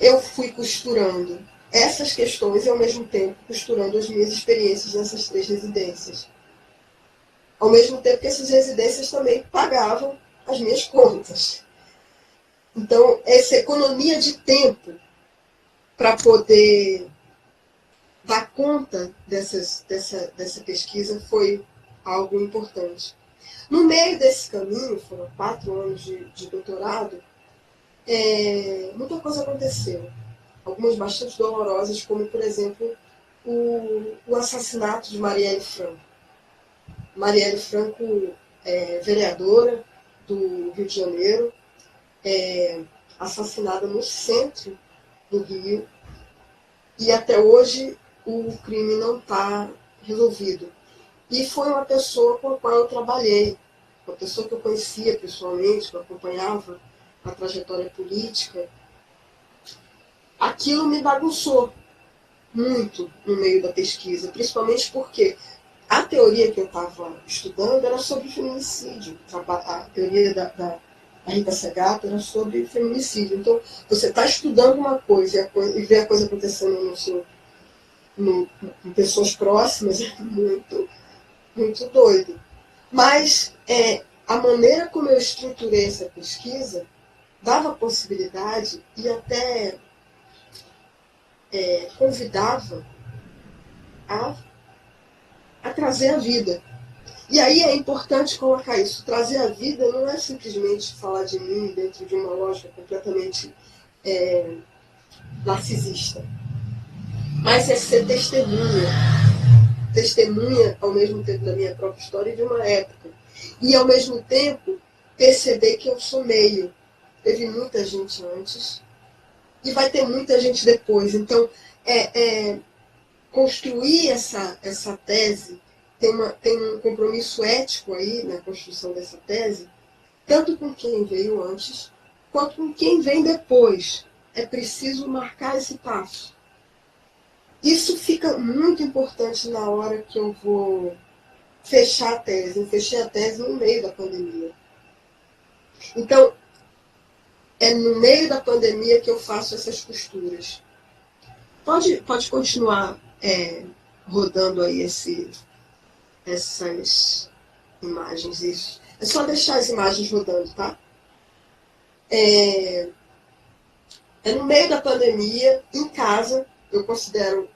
eu fui costurando essas questões e, ao mesmo tempo, costurando as minhas experiências nessas três residências. Ao mesmo tempo que essas residências também pagavam as minhas contas. Então, essa economia de tempo para poder dar conta dessa pesquisa foi algo importante. No meio desse caminho, foram 4 anos de doutorado, muita coisa aconteceu. Algumas bastante dolorosas, como, por exemplo, o assassinato de Marielle Franco. Marielle Franco é vereadora do Rio de Janeiro, assassinada no centro do Rio, e até hoje o crime não está resolvido. E foi uma pessoa com a qual eu trabalhei, uma pessoa que eu conhecia pessoalmente, que eu acompanhava a trajetória política. Aquilo me bagunçou muito no meio da pesquisa, principalmente porque a teoria que eu estava estudando era sobre feminicídio. A teoria da Rita Segato era sobre feminicídio. Então, você está estudando uma coisa e vê a coisa acontecendo em pessoas próximas é muito, muito doido. Mas a maneira como eu estruturei essa pesquisa dava possibilidade e até convidava a trazer a vida. E aí é importante colocar isso. Trazer a vida não é simplesmente falar de mim dentro de uma lógica completamente narcisista, mas é ser testemunha. Testemunha, ao mesmo tempo, da minha própria história e de uma época. E, ao mesmo tempo, perceber que eu sou meio. Teve muita gente antes e vai ter muita gente depois. Então, construir essa tese tem um compromisso ético aí na construção dessa tese, tanto com quem veio antes, quanto com quem vem depois. É preciso marcar esse passo. Isso fica muito importante na hora que eu vou fechar a tese. Eu fechei a tese no meio da pandemia. Então, é no meio da pandemia que eu faço essas costuras. Pode continuar rodando aí essas imagens. Isso. É só deixar as imagens rodando, tá? É no meio da pandemia, em casa. Eu considero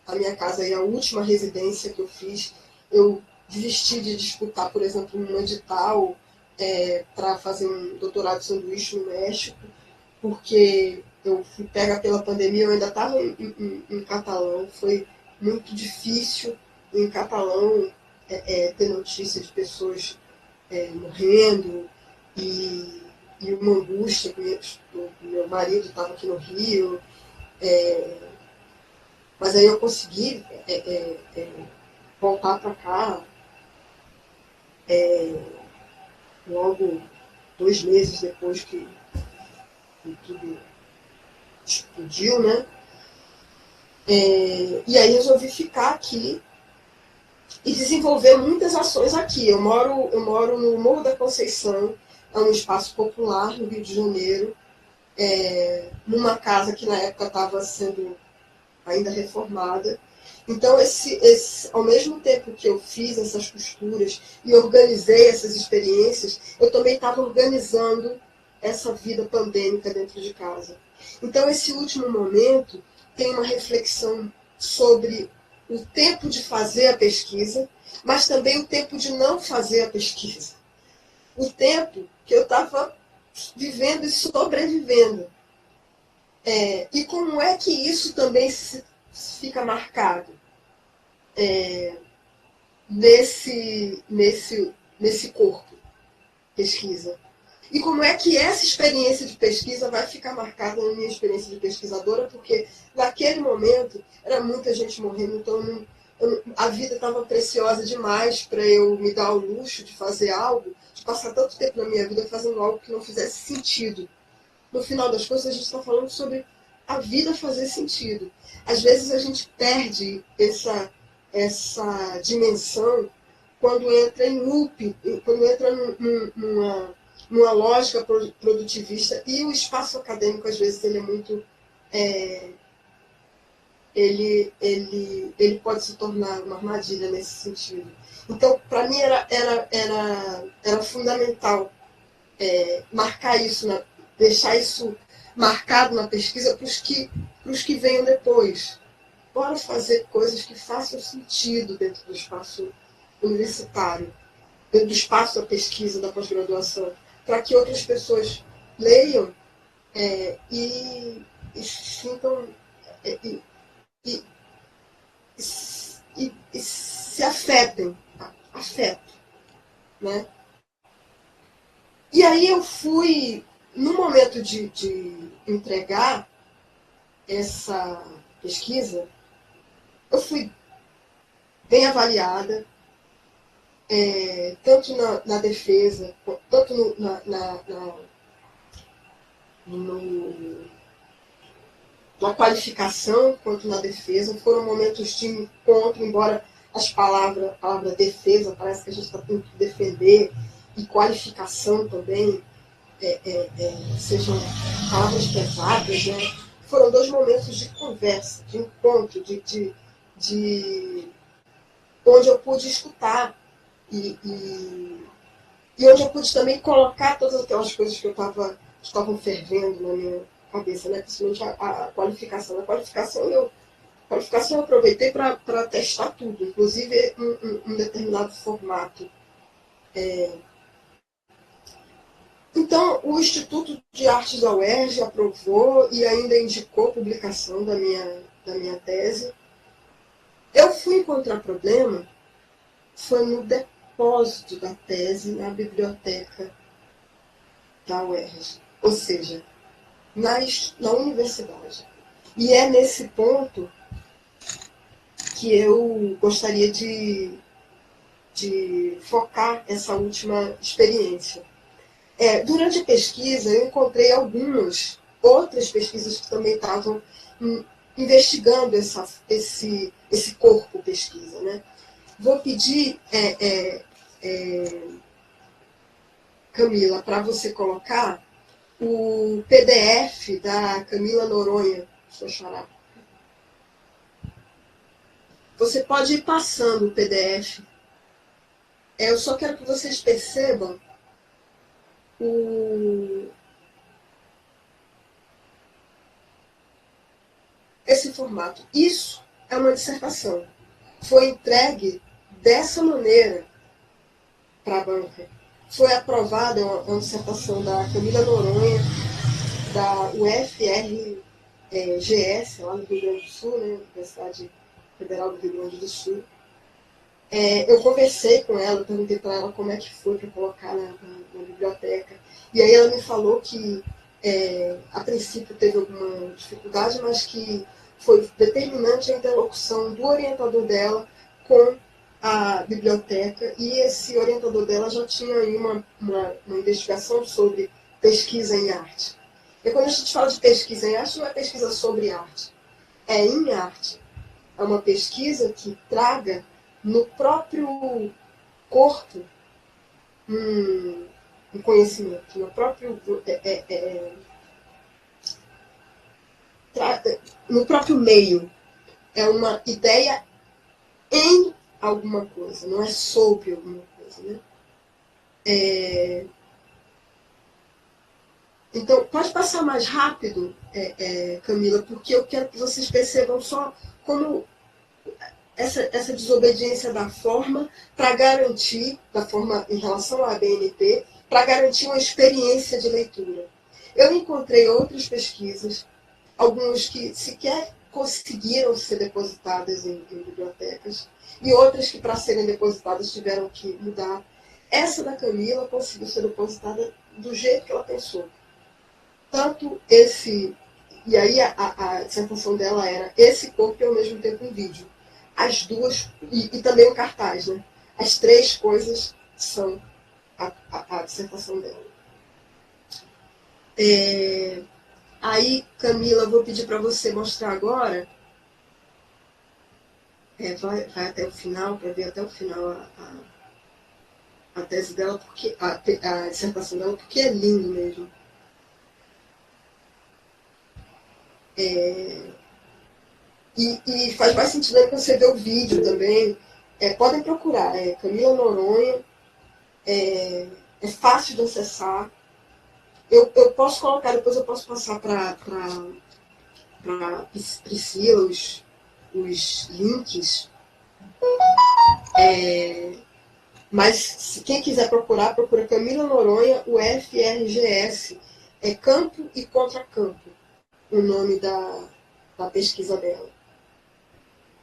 a minha casa aí a última residência que eu fiz. Eu desisti de disputar, por exemplo, um edital para fazer um doutorado de sanduíche no México, porque eu fui pega pela pandemia, eu ainda estava em catalão, foi muito difícil em catalão ter notícia de pessoas morrendo e uma angústia, meu marido estava aqui no Rio, mas aí eu consegui voltar para cá logo 2 meses depois que tudo explodiu, né? E aí resolvi ficar aqui e desenvolver muitas ações aqui. Eu moro no Morro da Conceição, é um espaço popular no Rio de Janeiro, numa casa que na época estava sendo ainda reformada. Então, ao mesmo tempo que eu fiz essas costuras e organizei essas experiências, eu também estava organizando essa vida pandêmica dentro de casa. Então, esse último momento tem uma reflexão sobre o tempo de fazer a pesquisa, mas também o tempo de não fazer a pesquisa. O tempo que eu estava vivendo e sobrevivendo. E como é que isso também fica marcado nesse corpo pesquisa? E como é que essa experiência de pesquisa vai ficar marcada na minha experiência de pesquisadora? Porque naquele momento era muita gente morrendo, então a vida estava preciosa demais para eu me dar o luxo de fazer algo, de passar tanto tempo na minha vida fazendo algo que não fizesse sentido. No final das contas, a gente está falando sobre a vida fazer sentido. Às vezes a gente perde essa dimensão quando entra em loop, quando entra numa lógica produtivista, e o espaço acadêmico, às vezes, ele é muito... ele pode se tornar uma armadilha nesse sentido. Então, para mim, era fundamental marcar isso, deixar isso marcado na pesquisa para os que venham depois. Bora fazer coisas que façam sentido dentro do espaço universitário, dentro do espaço da pesquisa, da pós-graduação, para que outras pessoas leiam e sintam e se afetem, afeto, né? E aí eu fui, no momento de entregar essa pesquisa, eu fui bem avaliada, tanto na defesa, tanto na qualificação quanto na defesa. Foram momentos de encontro, embora a palavra defesa parece que a gente está tendo que defender, e qualificação também sejam palavras pesadas, né? Foram 2 momentos de conversa, de encontro, de onde eu pude escutar e onde eu pude também colocar todas aquelas coisas que estavam fervendo na minha cabeça, né? Principalmente a qualificação. A qualificação eu aproveitei para testar tudo, inclusive um determinado formato. Então, o Instituto de Artes da UERJ aprovou e ainda indicou a publicação da minha tese. Eu fui encontrar problema, foi no depósito da tese na biblioteca da UERJ, ou seja, na universidade. E é nesse ponto que eu gostaria de focar essa última experiência. Durante a pesquisa, eu encontrei algumas outras pesquisas que também estavam investigando esse corpo pesquisa, né? Vou pedir, Camila, para você colocar o PDF da Camila Noronha, sua xará. Você pode ir passando o PDF. Eu só quero que vocês percebam esse formato. Isso é uma dissertação. Foi entregue dessa maneira para a banca. Foi aprovada uma dissertação da Camila Noronha, da UFRGS, lá no Rio Grande do Sul, né, Universidade Federal do Rio Grande do Sul. Eu conversei com ela, perguntei para ela como é que foi para colocar na biblioteca. E aí ela me falou que, a princípio, teve alguma dificuldade, mas que foi determinante a interlocução do orientador dela com a biblioteca, e esse orientador dela já tinha aí uma investigação sobre pesquisa em arte. E quando a gente fala de pesquisa em arte, não é pesquisa sobre arte, é em arte. É uma pesquisa que traga no próprio corpo um conhecimento, no próprio meio. É uma ideia em alguma coisa, não é sobre alguma coisa, né? Então, pode passar mais rápido, Camila, porque eu quero que vocês percebam só como essa desobediência da forma para garantir, da forma em relação à ABNT, para garantir uma experiência de leitura. Eu encontrei outras pesquisas, algumas que sequer conseguiram ser depositadas em bibliotecas, e outras que, para serem depositadas, tiveram que mudar. Essa da Camila conseguiu ser depositada do jeito que ela pensou. Tanto esse... E aí a dissertação dela era esse corpo e ao mesmo tempo um vídeo. As duas... E também um cartaz, né? As três coisas são a dissertação dela. Aí, Camila, vou pedir para você mostrar agora. Vai até o final, para ver até o final a tese dela, porque a dissertação dela, porque é lindo mesmo. E faz mais sentido quando você vê o vídeo também. Podem procurar, Camila Noronha, é fácil de acessar. Eu posso colocar, depois eu posso passar para Priscila os links. Mas quem quiser procurar, procura Camila Noronha, o FRGS. É Campo e Contracampo, o nome da pesquisa dela.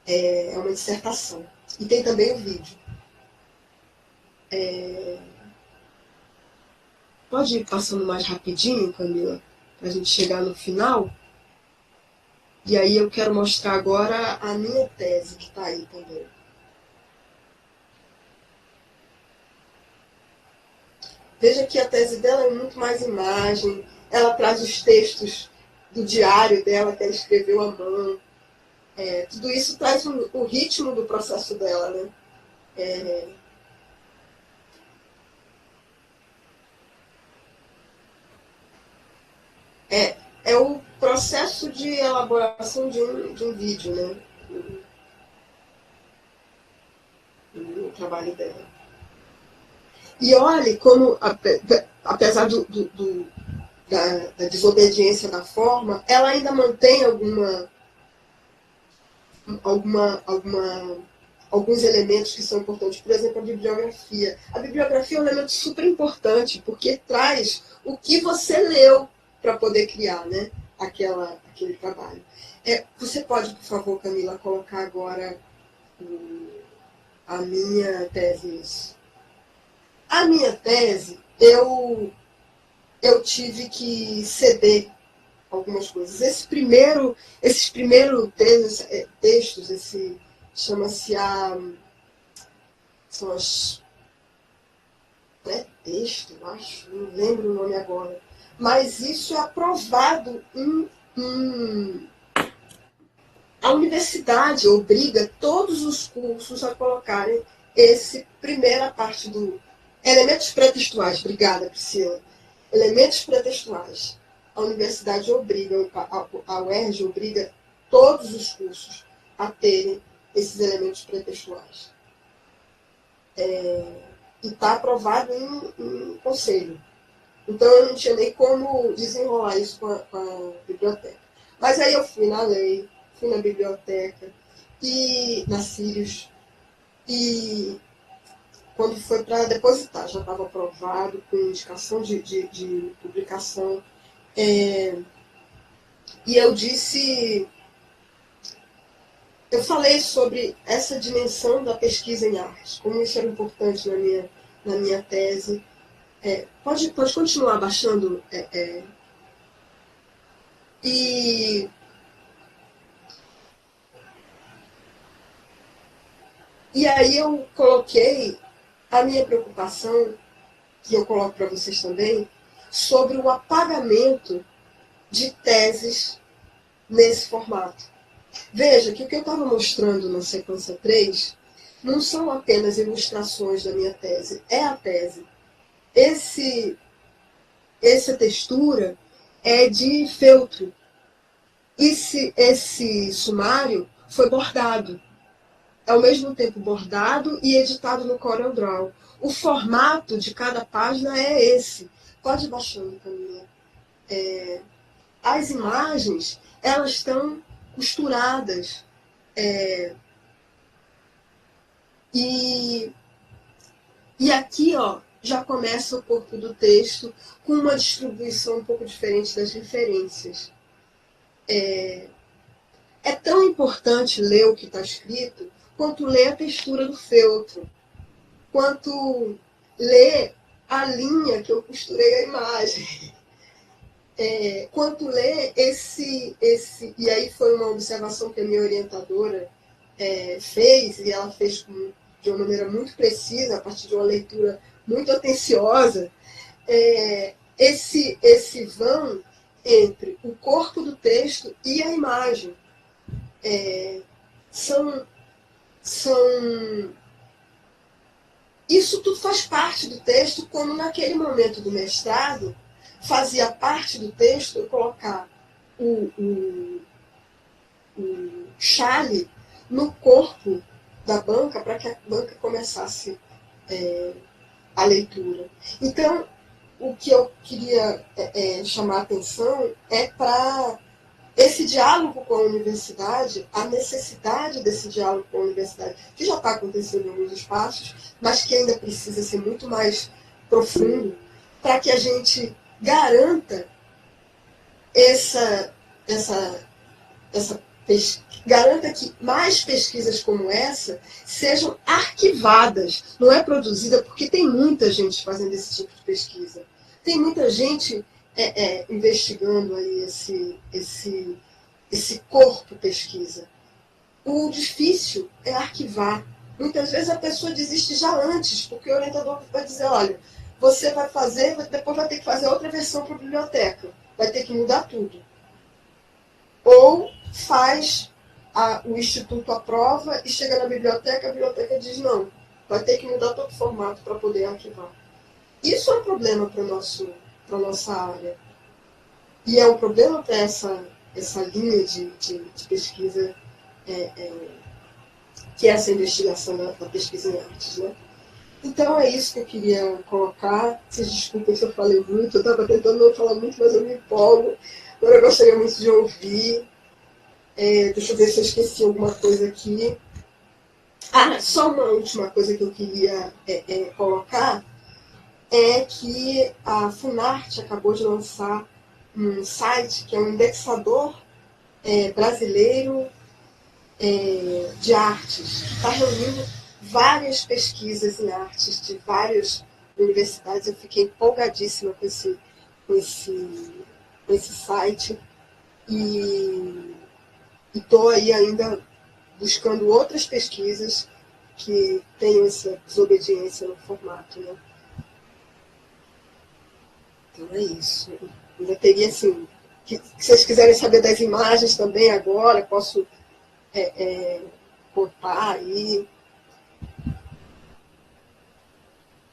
É uma dissertação. E tem também o vídeo. Pode ir passando mais rapidinho, Camila, para a gente chegar no final. E aí eu quero mostrar agora a minha tese, que está aí também. Veja que a tese dela é muito mais imagem. Ela traz os textos do diário dela, que ela escreveu à mão. Tudo isso traz o ritmo do processo dela, né? É o processo de elaboração de um vídeo, né? O trabalho dela. E olhe como, apesar da desobediência da forma, ela ainda mantém alguns elementos que são importantes. Por exemplo, a bibliografia. A bibliografia é um elemento super importante, porque traz o que você leu para poder criar, né, aquele trabalho. Você pode, por favor, Camila, colocar agora a minha tese. A minha tese, eu tive que ceder algumas coisas. Esses primeiros textos, chama-se são as pré-texto, acho, não lembro o nome agora. Mas isso é aprovado a universidade obriga todos os cursos a colocarem essa primeira parte do elementos pré-textuais. Obrigada, Priscila. Elementos pré-textuais. A universidade obriga, a UERJ obriga todos os cursos a terem esses elementos pré-textuais. E está aprovado em conselho. Então, eu não tinha nem como desenrolar isso com a biblioteca. Mas aí eu fui na lei, fui na biblioteca, e na Sirius, e quando foi para depositar, já estava aprovado, com indicação de publicação. E eu falei sobre essa dimensão da pesquisa em artes, como isso era importante na minha tese. Pode continuar baixando. E aí eu coloquei a minha preocupação, que eu coloco para vocês também, sobre o apagamento de teses nesse formato. Veja que o que eu estava mostrando na sequência 3 não são apenas ilustrações da minha tese, é a tese. Essa textura é de feltro. Esse sumário foi bordado. Ao mesmo tempo bordado e editado no CorelDRAW. O formato de cada página é esse. Pode ir baixando, Camila. As imagens, elas estão costuradas. E aqui, já começa o corpo do texto com uma distribuição um pouco diferente das referências. É tão importante ler o que está escrito quanto ler a textura do feltro, quanto ler a linha que eu costurei a imagem, quanto ler e aí foi uma observação que a minha orientadora fez, e ela fez de uma maneira muito precisa, a partir de uma leitura muito atenciosa, esse vão entre o corpo do texto e a imagem. Isso tudo faz parte do texto, como naquele momento do mestrado, fazia parte do texto eu colocar o chale no corpo da banca para que a banca começasse a leitura. Então, o que eu queria chamar a atenção é para esse diálogo com a universidade, a necessidade desse diálogo com a universidade, que já está acontecendo em alguns espaços, mas que ainda precisa ser muito mais profundo, para que a gente garanta garanta que mais pesquisas como essa sejam arquivadas, não é produzida, porque tem muita gente fazendo esse tipo de pesquisa. Tem muita gente investigando aí esse corpo pesquisa. O difícil é arquivar. Muitas vezes a pessoa desiste já antes, porque o orientador vai dizer, olha, você vai fazer, depois vai ter que fazer outra versão para a biblioteca, vai ter que mudar tudo. Ou faz, o instituto aprova e chega na biblioteca, a biblioteca diz não, vai ter que mudar todo o formato para poder arquivar. Isso é um problema para a nossa área. E é um problema para essa linha de pesquisa, que é essa investigação da pesquisa em artes, né? Então é isso que eu queria colocar. Vocês desculpem se eu falei muito, eu estava tentando não falar muito, mas eu me empolgo. Agora eu gostaria muito de ouvir. Deixa eu ver se eu esqueci alguma coisa aqui. Só uma última coisa que eu queria colocar é que a Funarte acabou de lançar um site que é um indexador brasileiro de artes. Está reunindo várias pesquisas em artes de várias universidades. Eu fiquei empolgadíssima com esse site. E estou aí ainda buscando outras pesquisas que tenham essa desobediência no formato, né? Então é isso. Ainda teria, assim, se vocês quiserem saber das imagens também agora, posso contar aí.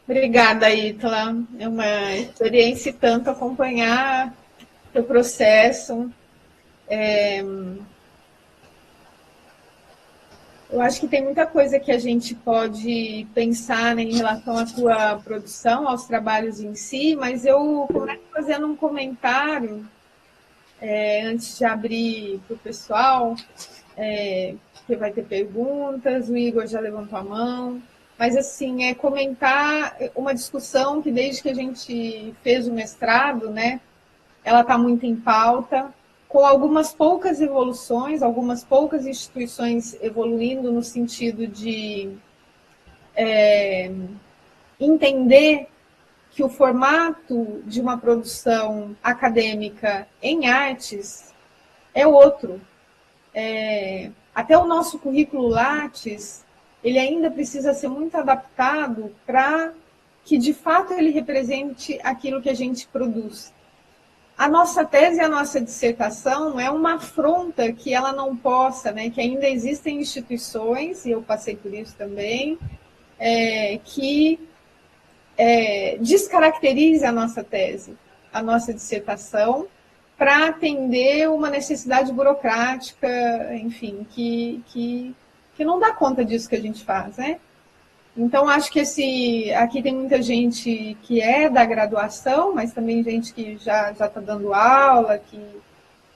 Obrigada, Ítala. É uma experiência e tanto acompanhar o processo. Eu acho que tem muita coisa que a gente pode pensar, né, em relação à tua produção, aos trabalhos em si, mas eu começo fazendo um comentário antes de abrir para o pessoal, que vai ter perguntas, o Igor já levantou a mão, mas assim, comentar uma discussão que desde que a gente fez o mestrado, né, ela está muito em pauta, com algumas poucas evoluções, algumas poucas instituições evoluindo no sentido de entender que o formato de uma produção acadêmica em artes é outro. Até o nosso currículo Lattes, ele ainda precisa ser muito adaptado para que, de fato, ele represente aquilo que a gente produz. A nossa tese e a nossa dissertação é uma afronta que ela não possa, né, que ainda existem instituições, e eu passei por isso também, que descaracterize a nossa tese, a nossa dissertação, para atender uma necessidade burocrática, enfim, que não dá conta disso que a gente faz, né? Então, acho que aqui tem muita gente que é da graduação, mas também gente que já está dando aula,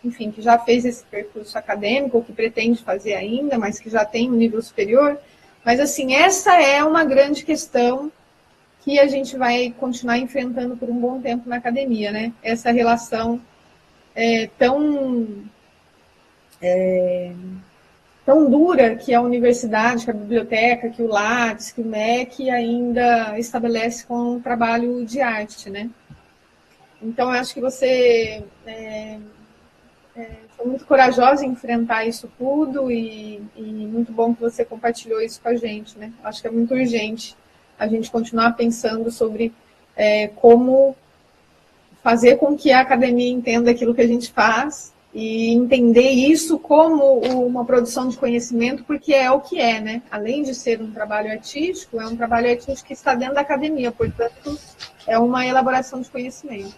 enfim, que já fez esse percurso acadêmico, ou que pretende fazer ainda, mas que já tem um nível superior. Mas, assim, essa é uma grande questão que a gente vai continuar enfrentando por um bom tempo na academia, né? Essa relação tão dura que a universidade, que a biblioteca, que o Lattes, que o MEC ainda estabelece com o trabalho de arte, né? Então, eu acho que você foi muito corajosa em enfrentar isso tudo e muito bom que você compartilhou isso com a gente, né? Acho que é muito urgente a gente continuar pensando sobre como fazer com que a academia entenda aquilo que a gente faz e entender isso como uma produção de conhecimento, porque é o que é, né? Além de ser um trabalho artístico, é um trabalho artístico que está dentro da academia, portanto, é uma elaboração de conhecimento.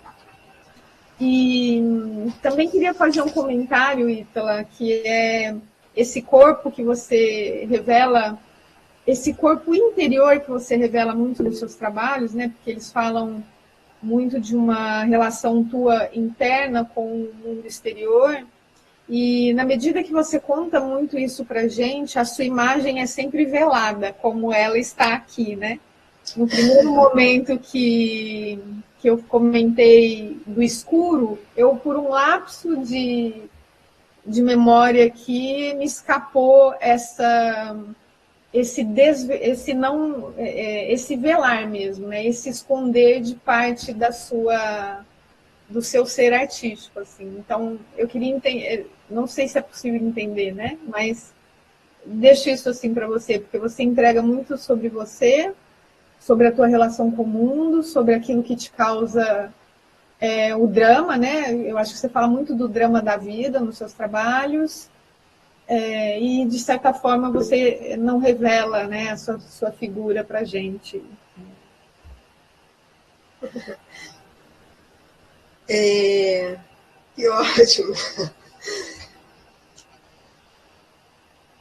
E também queria fazer um comentário, Ítala, que é esse corpo que você revela, esse corpo interior que você revela muito nos seus trabalhos, né? Porque eles falam muito de uma relação tua interna com o mundo exterior. E na medida que você conta muito isso pra gente, a sua imagem é sempre velada, como ela está aqui, né? No primeiro momento que eu comentei do escuro, eu, por um lapso de memória aqui, me escapou esse velar mesmo, né? Esse esconder de parte do seu ser artístico, assim. Então, eu queria entender, não sei se é possível entender, né? Mas deixo isso assim para você, porque você entrega muito sobre você, sobre a tua relação com o mundo, sobre aquilo que te causa o drama, né? Eu acho que você fala muito do drama da vida nos seus trabalhos, e de certa forma você não revela, né, a sua figura para a gente. Que ótimo!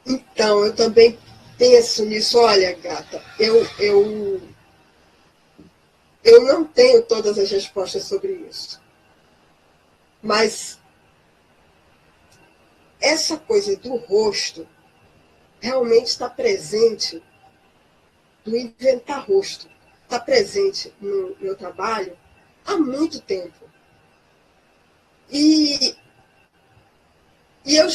Então, eu também penso nisso. Olha, gata, eu não tenho todas as respostas sobre isso. Mas essa coisa do rosto realmente está presente, do inventar rosto, está presente no meu trabalho há muito tempo. E eu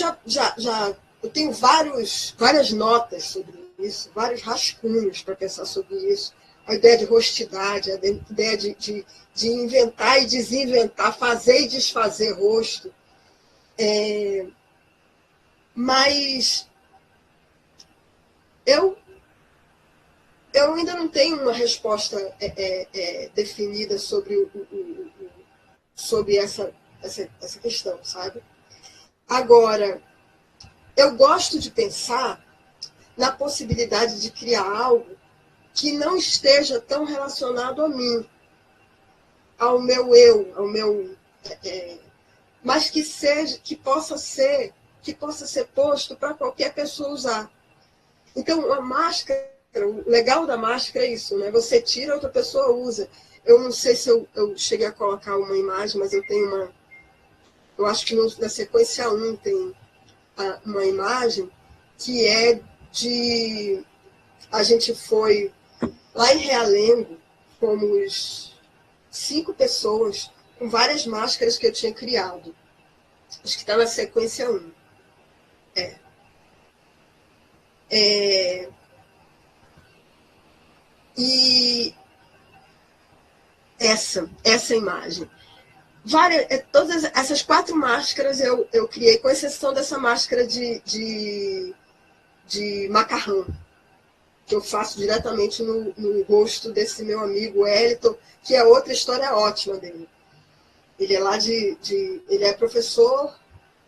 eu tenho várias notas sobre isso, vários rascunhos para pensar sobre isso. A ideia de rostidade, a ideia de inventar e desinventar, fazer e desfazer rosto. Mas eu ainda não tenho uma resposta definida sobre essa questão, sabe? Agora, eu gosto de pensar na possibilidade de criar algo que não esteja tão relacionado a mim, ao meu eu, mas que possa ser posto para qualquer pessoa usar. Então, a máscara, o legal da máscara é isso, né? Você tira, outra pessoa usa. Eu não sei se eu cheguei a colocar uma imagem, mas eu tenho eu acho que na sequência 1 tem uma imagem que é de... A gente foi lá em Realengo, fomos 5 pessoas com várias máscaras que eu tinha criado. Acho que está na sequência 1. E essa imagem. Todas essas 4 máscaras eu criei, com exceção dessa máscara de macarrão, que eu faço diretamente no rosto desse meu amigo Eliton, que é outra história ótima dele. Ele é ele é professor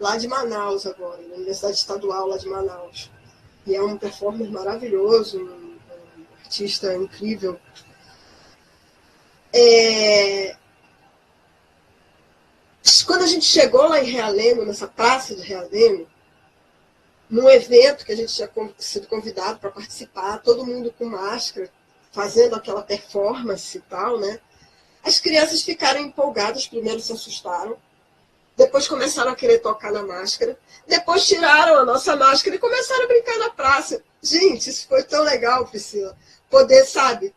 lá de Manaus agora, na Universidade Estadual lá de Manaus. E é um performer maravilhoso, um artista incrível. Quando a gente chegou lá em Realengo, nessa praça de Realengo, num evento que a gente tinha sido convidado para participar, todo mundo com máscara, fazendo aquela performance e tal, né? As crianças ficaram empolgadas, primeiro se assustaram, depois começaram a querer tocar na máscara, depois tiraram a nossa máscara e começaram a brincar na praça. Gente, isso foi tão legal, Priscila, poder, sabe,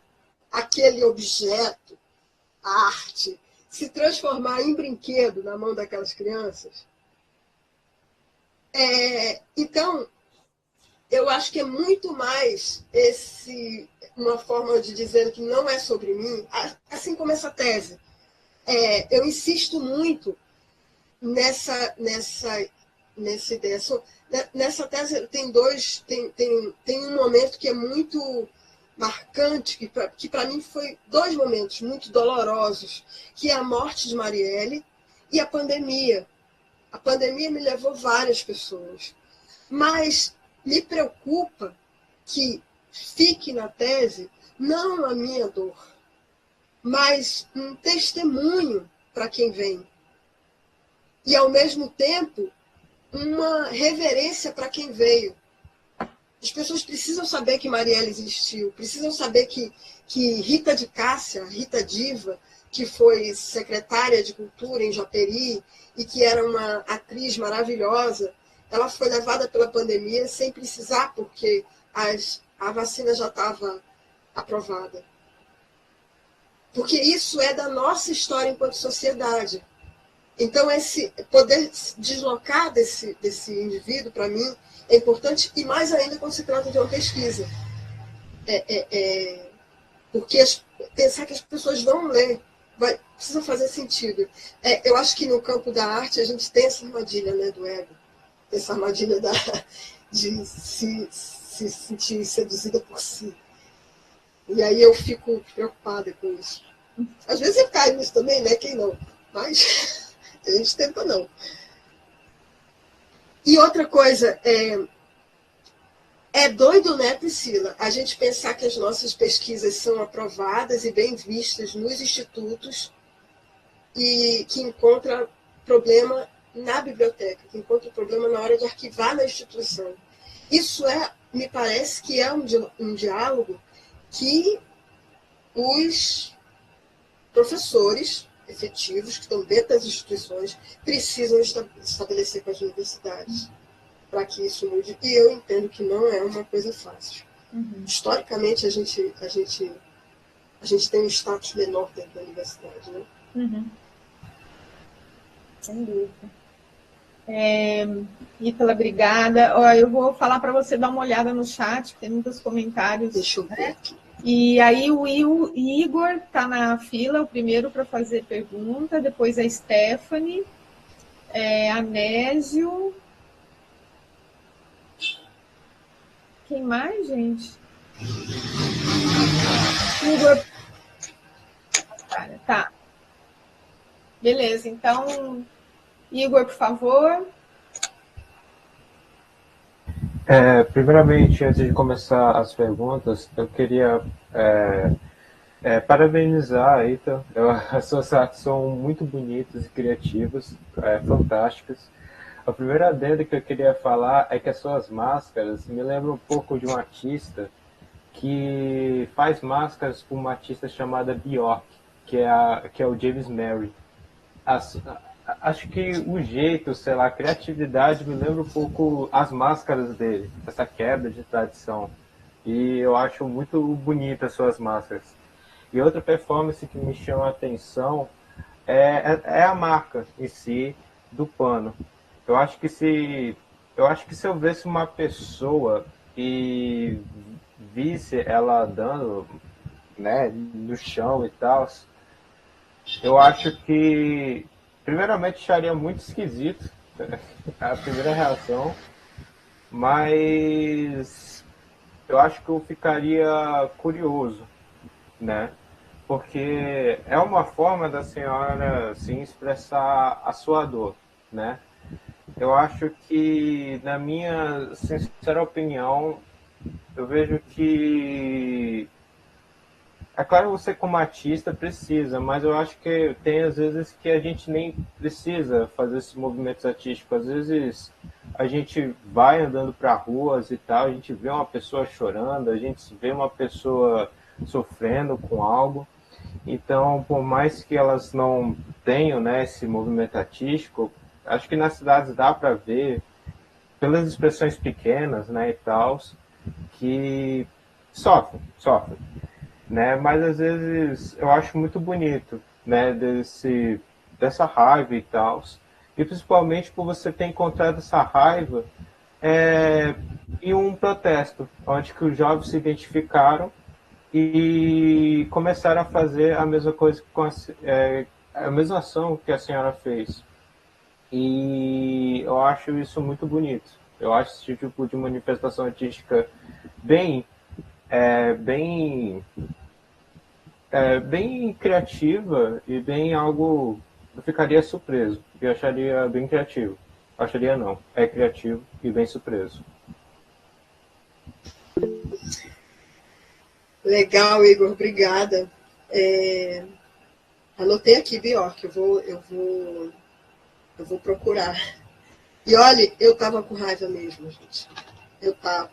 aquele objeto, a arte, se transformar em brinquedo na mão daquelas crianças. Então, eu acho que é muito mais uma forma de dizer que não é sobre mim, assim como essa tese. Eu insisto muito nessa ideia. Nessa tese tem um momento que é muito marcante, que para mim foi 2 momentos muito dolorosos, que é a morte de Marielle e a pandemia. A pandemia me levou várias pessoas. Mas me preocupa que fique na tese não a minha dor, mas um testemunho para quem vem. E, ao mesmo tempo, uma reverência para quem veio. As pessoas precisam saber que Marielle existiu, precisam saber que Rita de Cássia, Rita Diva, que foi secretária de Cultura em Japeri e que era uma atriz maravilhosa, ela foi levada pela pandemia sem precisar, porque a vacina já estava aprovada. Porque isso é da nossa história enquanto sociedade. Então, poder deslocar desse indivíduo, para mim, é importante, e mais ainda quando se trata de uma pesquisa. Porque pensar que as pessoas vão ler precisa fazer sentido. Eu acho que no campo da arte a gente tem essa armadilha, né, do ego, essa armadilha de se sentir seduzida por si. E aí eu fico preocupada com isso. Às vezes eu caio nisso também, né? Quem não? Mas a gente tenta não. E outra coisa, é doido, né, Priscila? A gente pensar que as nossas pesquisas são aprovadas e bem vistas nos institutos e que encontra problema na biblioteca, que encontra problema na hora de arquivar na instituição. Isso me parece que é um diálogo que os professores efetivos, que estão dentro das instituições, precisam estabelecer com as universidades para que isso mude. E eu entendo que não é uma coisa fácil. Uhum. Historicamente, a gente tem um status menor dentro da universidade, né? Uhum. Sem dúvida. Ítala, obrigada. Eu vou falar para você dar uma olhada no chat, tem muitos comentários. Deixa eu ver aqui. E aí o Igor está na fila, o primeiro para fazer pergunta, depois a Stephanie, Anésio. Quem mais, gente? Igor. Tá. Beleza, então, Igor, por favor. Primeiramente, antes de começar as perguntas, eu queria parabenizar a Ita. As suas artes são muito bonitas e criativas, fantásticas. A primeira adenda que eu queria falar é que as suas máscaras me lembram um pouco de um artista que faz máscaras para uma artista chamada Bjork, que é o James Mary. Acho que o jeito, sei lá, a criatividade me lembra um pouco as máscaras dele, essa quebra de tradição. E eu acho muito bonita as suas máscaras. E outra performance que me chama a atenção é a marca em si do pano. Eu acho que se eu visse uma pessoa e visse ela andando, né, no chão e tal, eu acho que primeiramente acharia muito esquisito a primeira reação, mas eu acho que eu ficaria curioso, né? Porque é uma forma da senhora assim, expressar a sua dor, né? Eu acho que, na minha sincera opinião, eu vejo que é claro, você como artista precisa, mas eu acho que tem às vezes que a gente nem precisa fazer esses movimentos artísticos. Às vezes a gente vai andando para ruas e tal, a gente vê uma pessoa chorando, a gente vê uma pessoa sofrendo com algo. Então, por mais que elas não tenham, né, esse movimento artístico, acho que nas cidades dá para ver, pelas expressões pequenas, né, e tal, que sofrem. né? Mas às vezes eu acho muito bonito, né? Dessa raiva e tal. E principalmente por você ter encontrado essa raiva em um protesto, onde que os jovens se identificaram e começaram a fazer a mesma coisa a mesma ação que a senhora fez. E eu acho isso muito bonito. Eu acho esse tipo de manifestação artística bem, bem, bem criativa e bem algo. Eu ficaria surpreso. Eu acharia bem criativo. Acharia não. É criativo e bem surpreso. Legal, Igor, obrigada. Anotei aqui, Bjork, eu vou procurar. E olha, eu estava com raiva mesmo, gente. Eu estava.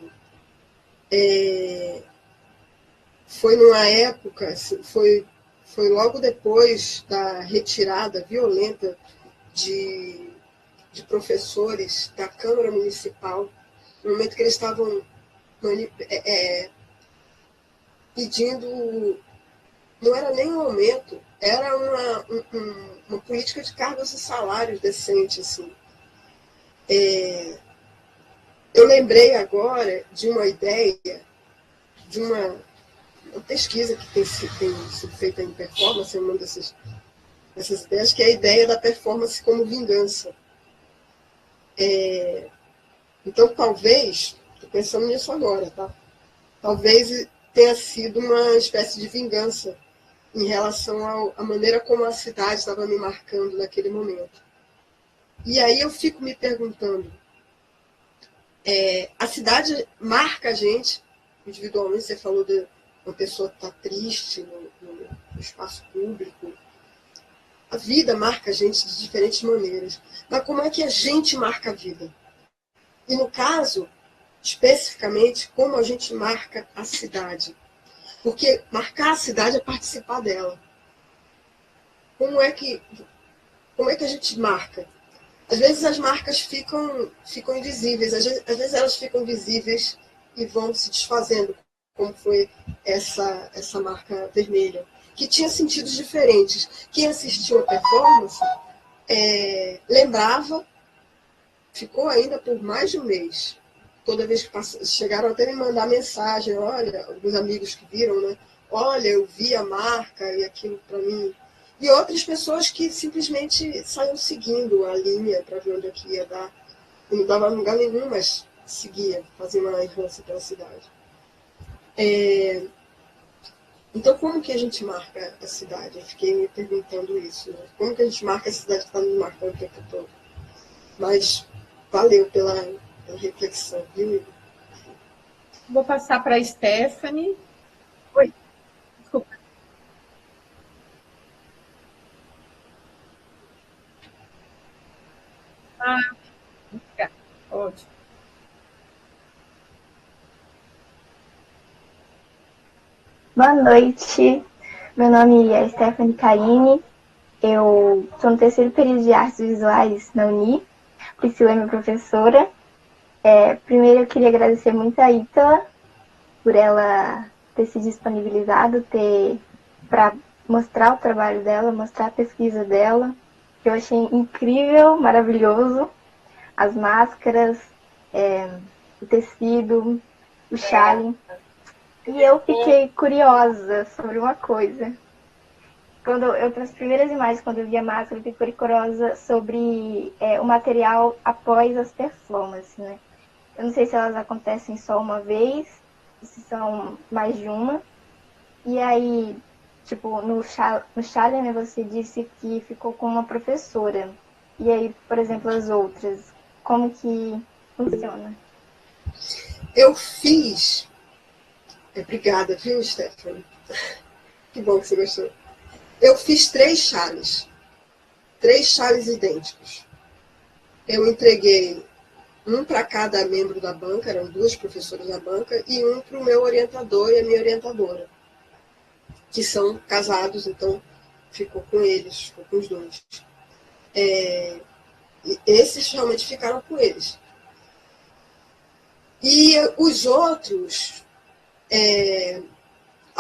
Foi numa época, foi logo depois da retirada violenta de professores da Câmara Municipal, no momento que eles estavam pedindo, não era nem um aumento, era uma política de cargos e salários decente, assim. Eu lembrei agora de uma ideia, de uma pesquisa que tem sido feita em performance, uma dessas ideias, que é a ideia da performance como vingança. Então, talvez, estou pensando nisso agora, tá? Talvez tenha sido uma espécie de vingança em relação à maneira como a cidade estava me marcando naquele momento. E aí eu fico me perguntando, a cidade marca a gente individualmente, você falou de uma pessoa que está triste no espaço público, a vida marca a gente de diferentes maneiras, mas como é que a gente marca a vida? E no caso, especificamente, como a gente marca a cidade? Porque marcar a cidade é participar dela. Como é que a gente marca? Às vezes as marcas ficam invisíveis, às vezes elas ficam visíveis e vão se desfazendo, como foi essa marca vermelha, que tinha sentidos diferentes. Quem assistiu a performance lembrava, ficou ainda por mais de um mês. Toda vez que chegaram até me mandar mensagem, olha, alguns amigos que viram, né? Olha, eu vi a marca e aquilo para mim. E outras pessoas que simplesmente saíam seguindo a linha para ver onde é que ia dar. E não dava lugar nenhum, mas seguia, fazia uma errância pela cidade. Então, como que a gente marca a cidade? Eu fiquei me perguntando isso. Né? Como que a gente marca a cidade que está nos marcando o tempo todo? Mas valeu pela reflexão, viu, Igor? Vou passar para a Stephanie. Oi. Desculpa. Ótimo. Boa noite, meu nome é Stephanie Caine, eu estou no terceiro período de Artes Visuais na Uni, Priscila é minha professora. Primeiro eu queria agradecer muito a Ítala por ela ter se disponibilizado para mostrar o trabalho dela, mostrar a pesquisa dela, que eu achei incrível, maravilhoso, as máscaras, o tecido, o chale. E eu fiquei curiosa sobre uma coisa. Nas primeiras imagens, quando eu vi a máscara, eu fiquei curiosa sobre o material após as performances, né? Eu não sei se elas acontecem só uma vez, se são mais de uma. E aí, tipo, no Chale, né, você disse que ficou com uma professora. E aí, por exemplo, as outras, como que funciona? Eu fiz... Obrigada, viu, Stephanie? Que bom que você gostou. Eu fiz 3 chales. 3 chales idênticos. Eu entreguei um para cada membro da banca, eram 2 professoras da banca, e um para o meu orientador e a minha orientadora, que são casados, então ficou com eles, ficou com os 2. E esses realmente ficaram com eles. E os outros,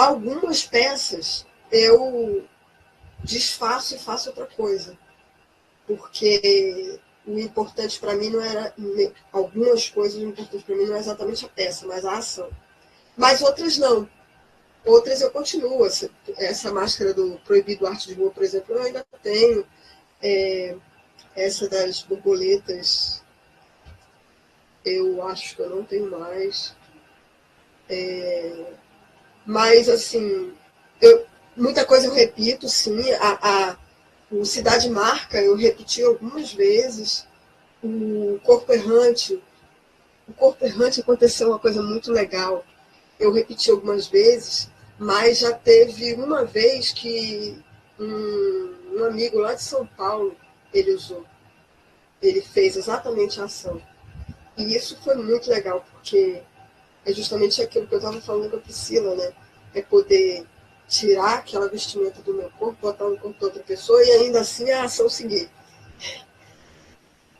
algumas peças eu desfaço e faço outra coisa. Porque o importante para mim não era... Algumas coisas, o importante para mim não é exatamente a peça, mas a ação. Mas outras não. Outras eu continuo. Essa máscara do Proibido Arte de Rua, por exemplo, eu ainda tenho. Essa das borboletas, eu acho que eu não tenho mais. Mas, assim, muita coisa eu repito, sim. O Cidade Marca eu repeti algumas vezes. O Corpo Errante aconteceu uma coisa muito legal. Eu repeti algumas vezes, mas já teve uma vez que um amigo lá de São Paulo, ele usou. Ele fez exatamente a ação. E isso foi muito legal, porque é justamente aquilo que eu estava falando com a Priscila, né? É poder tirar aquela vestimenta do meu corpo, botar no corpo de outra pessoa e ainda assim a ação seguir.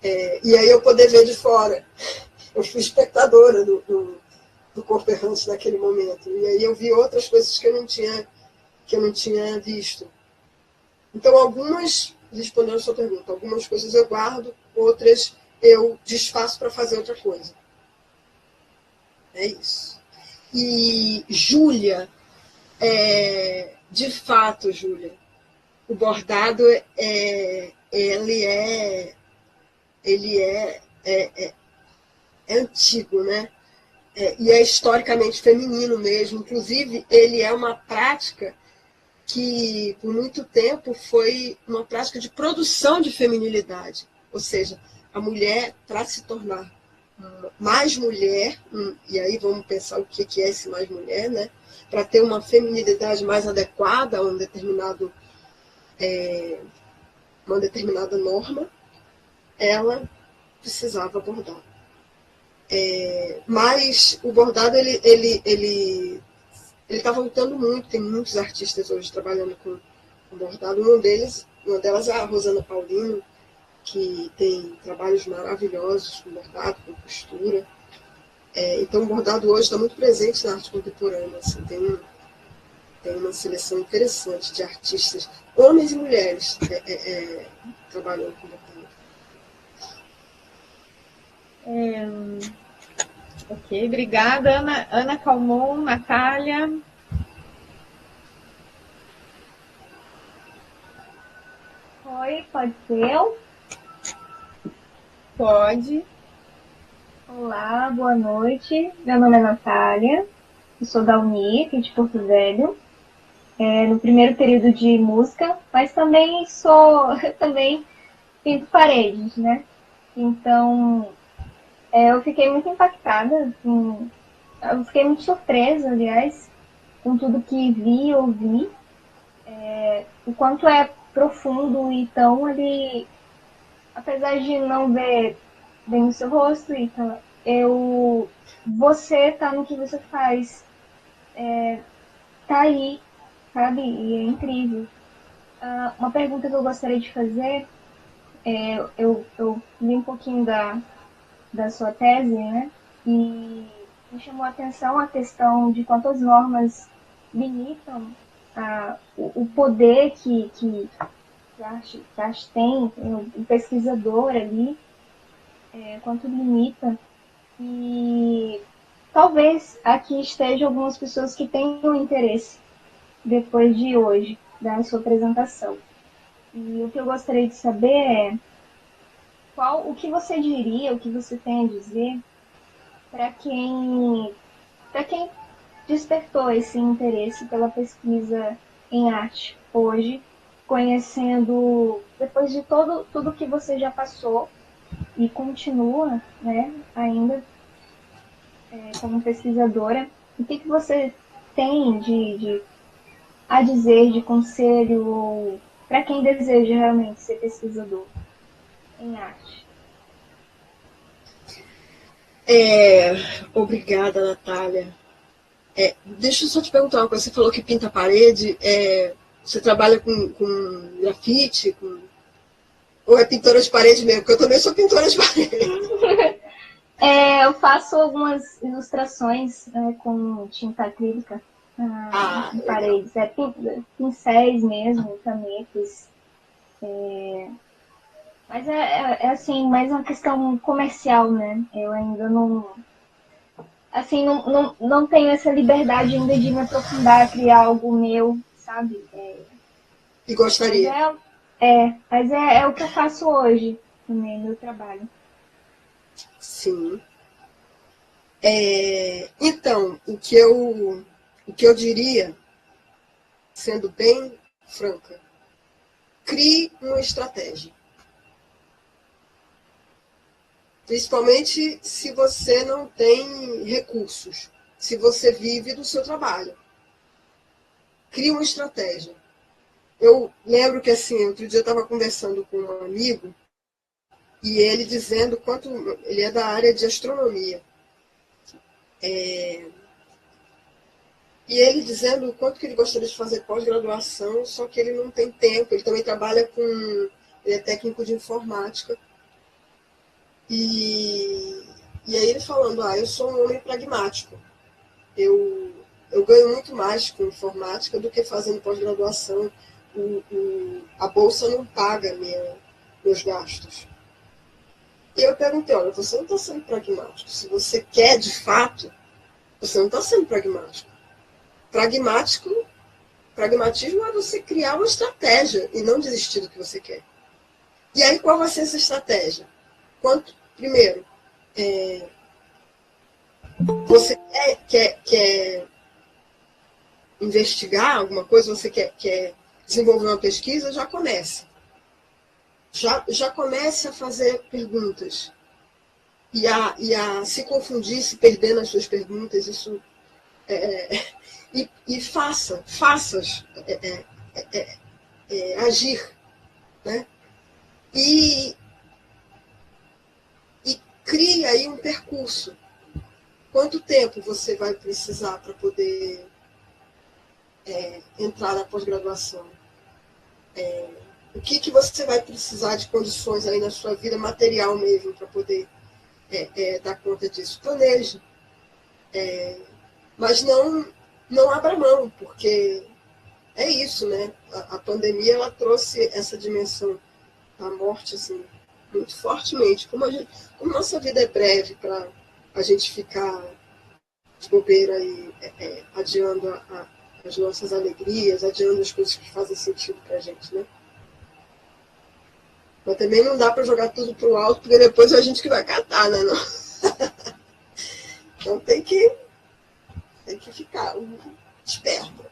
E aí eu poder ver de fora. Eu fui espectadora do Corpo Errante naquele momento. E aí eu vi outras coisas que eu não tinha visto. Então, respondendo a sua pergunta, algumas coisas eu guardo, outras eu desfaço para fazer outra coisa. É isso. E, Júlia, de fato, Júlia, o bordado, ele é antigo, né? E é historicamente feminino mesmo. Inclusive, ele é uma prática que, por muito tempo, foi uma prática de produção de feminilidade. Ou seja, a mulher, para se tornar mais mulher, e aí vamos pensar o que é esse mais mulher, né? Para ter uma feminilidade mais adequada a uma determinada norma, ela precisava bordar. Mas o bordado, ele está voltando muito. Tem muitos artistas hoje trabalhando com bordado. Uma delas é a Rosana Paulino, que tem trabalhos maravilhosos com bordado, com costura. Então, o bordado hoje está muito presente na arte contemporânea. Assim, tem uma seleção interessante de artistas, homens e mulheres, trabalhando com bordado. Ok, obrigada, Ana Calmon, Natália. Oi, pode ser eu? Pode. Olá, boa noite. Meu nome é Natália, eu sou da Uni, aqui de Porto Velho, no primeiro período de música, mas também também pinto paredes, né? Então, eu fiquei muito impactada, eu fiquei muito surpresa, aliás, com tudo que vi e ouvi, o quanto é profundo, então ele, apesar de não ver bem o seu rosto, então, você tá no que você faz, tá aí, sabe? E é incrível. Uma pergunta que eu gostaria de fazer, eu li um pouquinho da sua tese, né? E me chamou a atenção a questão de quantas normas limitam o poder que a arte tem, o pesquisador ali, quanto limita. E talvez aqui estejam algumas pessoas que tenham interesse, depois de hoje, da sua apresentação. E o que eu gostaria de saber é o que você diria, o que você tem a dizer para quem despertou esse interesse pela pesquisa em arte hoje, conhecendo, depois de tudo que você já passou e continua, né, ainda como pesquisadora, o que você tem a dizer de conselho para quem deseja realmente ser pesquisador em arte? Obrigada, Natália. Deixa eu só te perguntar uma coisa. Você falou que pinta a parede. Você trabalha com grafite? Ou é pintora de parede mesmo? Porque eu também sou pintora de parede. Eu faço algumas ilustrações com tinta acrílica Eu paredes, pincéis mesmo, canetas. Mas assim, mais uma questão comercial, né? Eu ainda não, assim, não tenho essa liberdade ainda de me aprofundar, criar algo meu, sabe? E gostaria. Mas é o que eu faço hoje, também, meu trabalho. Sim. Então, o que eu diria, sendo bem franca, crie uma estratégia. Principalmente se você não tem recursos, se você vive do seu trabalho. Crie uma estratégia. Eu lembro que, assim, outro dia eu estava conversando com um amigo e ele dizendo quanto... Ele é da área de astronomia. E ele dizendo o quanto que ele gostaria de fazer pós-graduação, só que ele não tem tempo. Ele também trabalha com... Ele é técnico de informática. E aí ele falando, eu sou um homem pragmático. Eu ganho muito mais com informática do que fazendo pós-graduação. A bolsa não paga meus gastos. E eu perguntei, olha, você não está sendo pragmático. Se você quer de fato, você não está sendo pragmático. Pragmatismo é você criar uma estratégia e não desistir do que você quer. E aí qual vai ser essa estratégia? Primeiro, você quer investigar alguma coisa, você quer desenvolver uma pesquisa, já comece. Já comece a fazer perguntas. E a se confundir, se perder nas suas perguntas, isso... E faças agir. Né? E crie aí um percurso. Quanto tempo você vai precisar para poder entrar na pós-graduação? O que você vai precisar de condições aí na sua vida material mesmo para poder dar conta disso? Planeje. Mas não abra mão, porque é isso, né? A pandemia ela trouxe essa dimensão da morte assim, muito fortemente. Como nossa vida é breve para a gente ficar de bobeira e adiando as nossas alegrias, adiando as coisas que fazem sentido para a gente, né? Mas também não dá para jogar tudo pro alto, porque depois é a gente que vai catar, né? Não? Então tem que ficar esperto.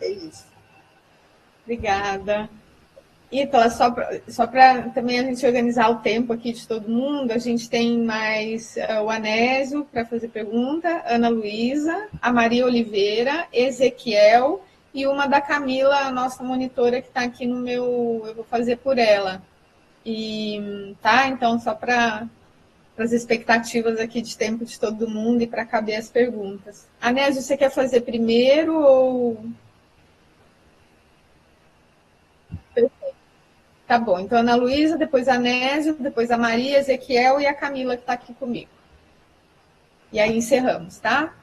É isso. Obrigada. Ítala, só para também a gente organizar o tempo aqui de todo mundo, a gente tem mais o Anésio para fazer pergunta, Ana Luísa, a Maria Oliveira, Ezequiel e uma da Camila, a nossa monitora que está aqui no meu... Eu vou fazer por ela. Tá? Então, só para as expectativas aqui de tempo de todo mundo e para caber as perguntas. Anésio, você quer fazer primeiro ou... Tá bom, então Ana Luísa, depois a Anésio, depois a Maria, Ezequiel e a Camila que está aqui comigo. E aí encerramos, tá?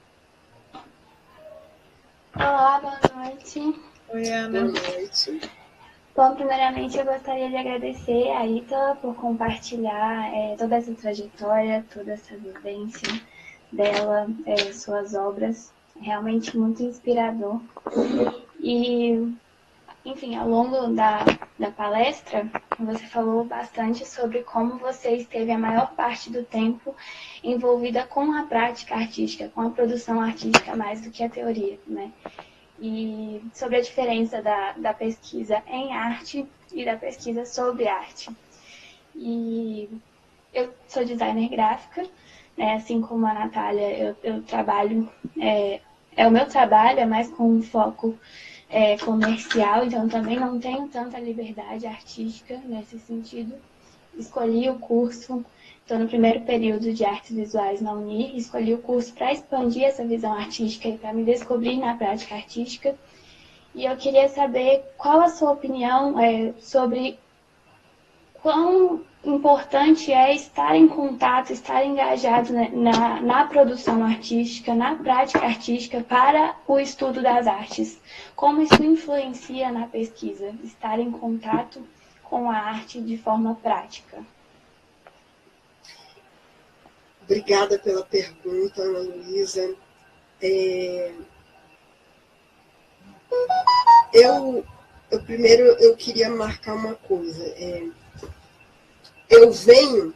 Olá, boa noite. Oi, Ana. Boa noite. Bom, primeiramente eu gostaria de agradecer a Ítala por compartilhar toda essa trajetória, toda essa vivência dela, suas obras. Realmente muito inspirador. E... Enfim, ao longo da palestra, você falou bastante sobre como você esteve a maior parte do tempo envolvida com a prática artística, com a produção artística mais do que a teoria, né? E sobre a diferença da pesquisa em arte e da pesquisa sobre arte. E eu sou designer gráfica, né? Assim como a Natália, eu trabalho... o meu trabalho é mais com um foco... comercial, então também não tenho tanta liberdade artística nesse sentido. Escolhi o curso, estou no primeiro período de artes visuais na Uni, escolhi o curso para expandir essa visão artística e para me descobrir na prática artística. E eu queria saber qual a sua opinião sobre quão importante é estar em contato, estar engajado na produção artística, na prática artística para o estudo das artes. Como isso influencia na pesquisa, estar em contato com a arte de forma prática. Obrigada pela pergunta, Ana Luísa. Primeiro eu queria marcar uma coisa. Eu venho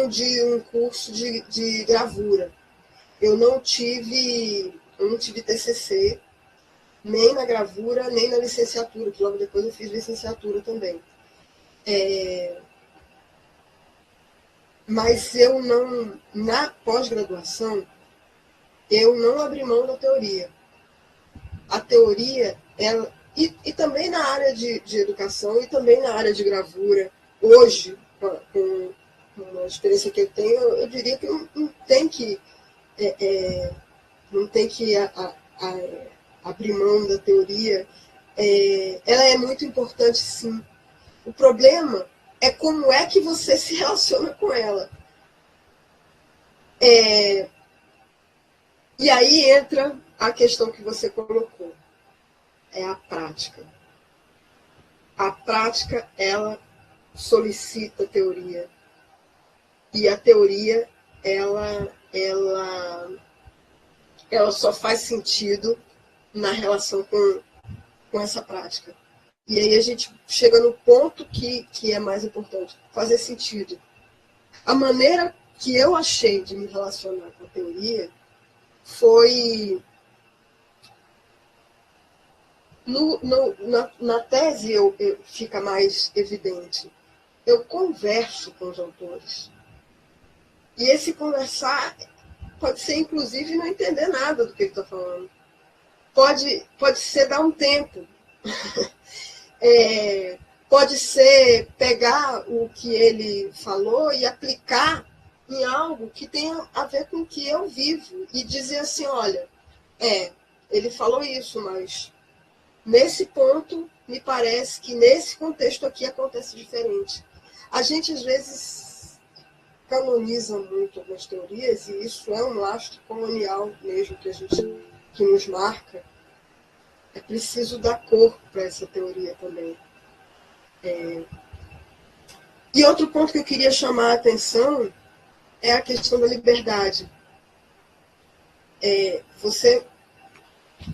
de um curso de gravura. Eu não tive TCC, nem na gravura, nem na licenciatura, que logo depois eu fiz licenciatura também. Mas eu não, na pós-graduação, eu não abri mão da teoria. A teoria, e também na área de educação, e também na área de gravura, hoje, com a experiência que eu tenho, eu diria que não tem que abrir mão da teoria. Ela é muito importante, sim. O problema é como é que você se relaciona com ela. E aí entra a questão que você colocou. É a prática. A prática, ela solicita teoria. E a teoria, ela só faz sentido na relação com essa prática. E aí a gente chega no ponto que é mais importante, fazer sentido. A maneira que eu achei de me relacionar com a teoria foi... Na tese fica mais evidente. Eu converso com os autores. E esse conversar pode ser, inclusive, não entender nada do que ele está falando. Pode ser dar um tempo. Pode ser pegar o que ele falou e aplicar em algo que tenha a ver com o que eu vivo. E dizer assim, olha, ele falou isso, mas nesse ponto, me parece que nesse contexto aqui acontece diferente. A gente, às vezes, canoniza muito algumas teorias, e isso é um lastro colonial mesmo que nos marca. É preciso dar corpo para essa teoria também. E outro ponto que eu queria chamar a atenção é a questão da liberdade. Você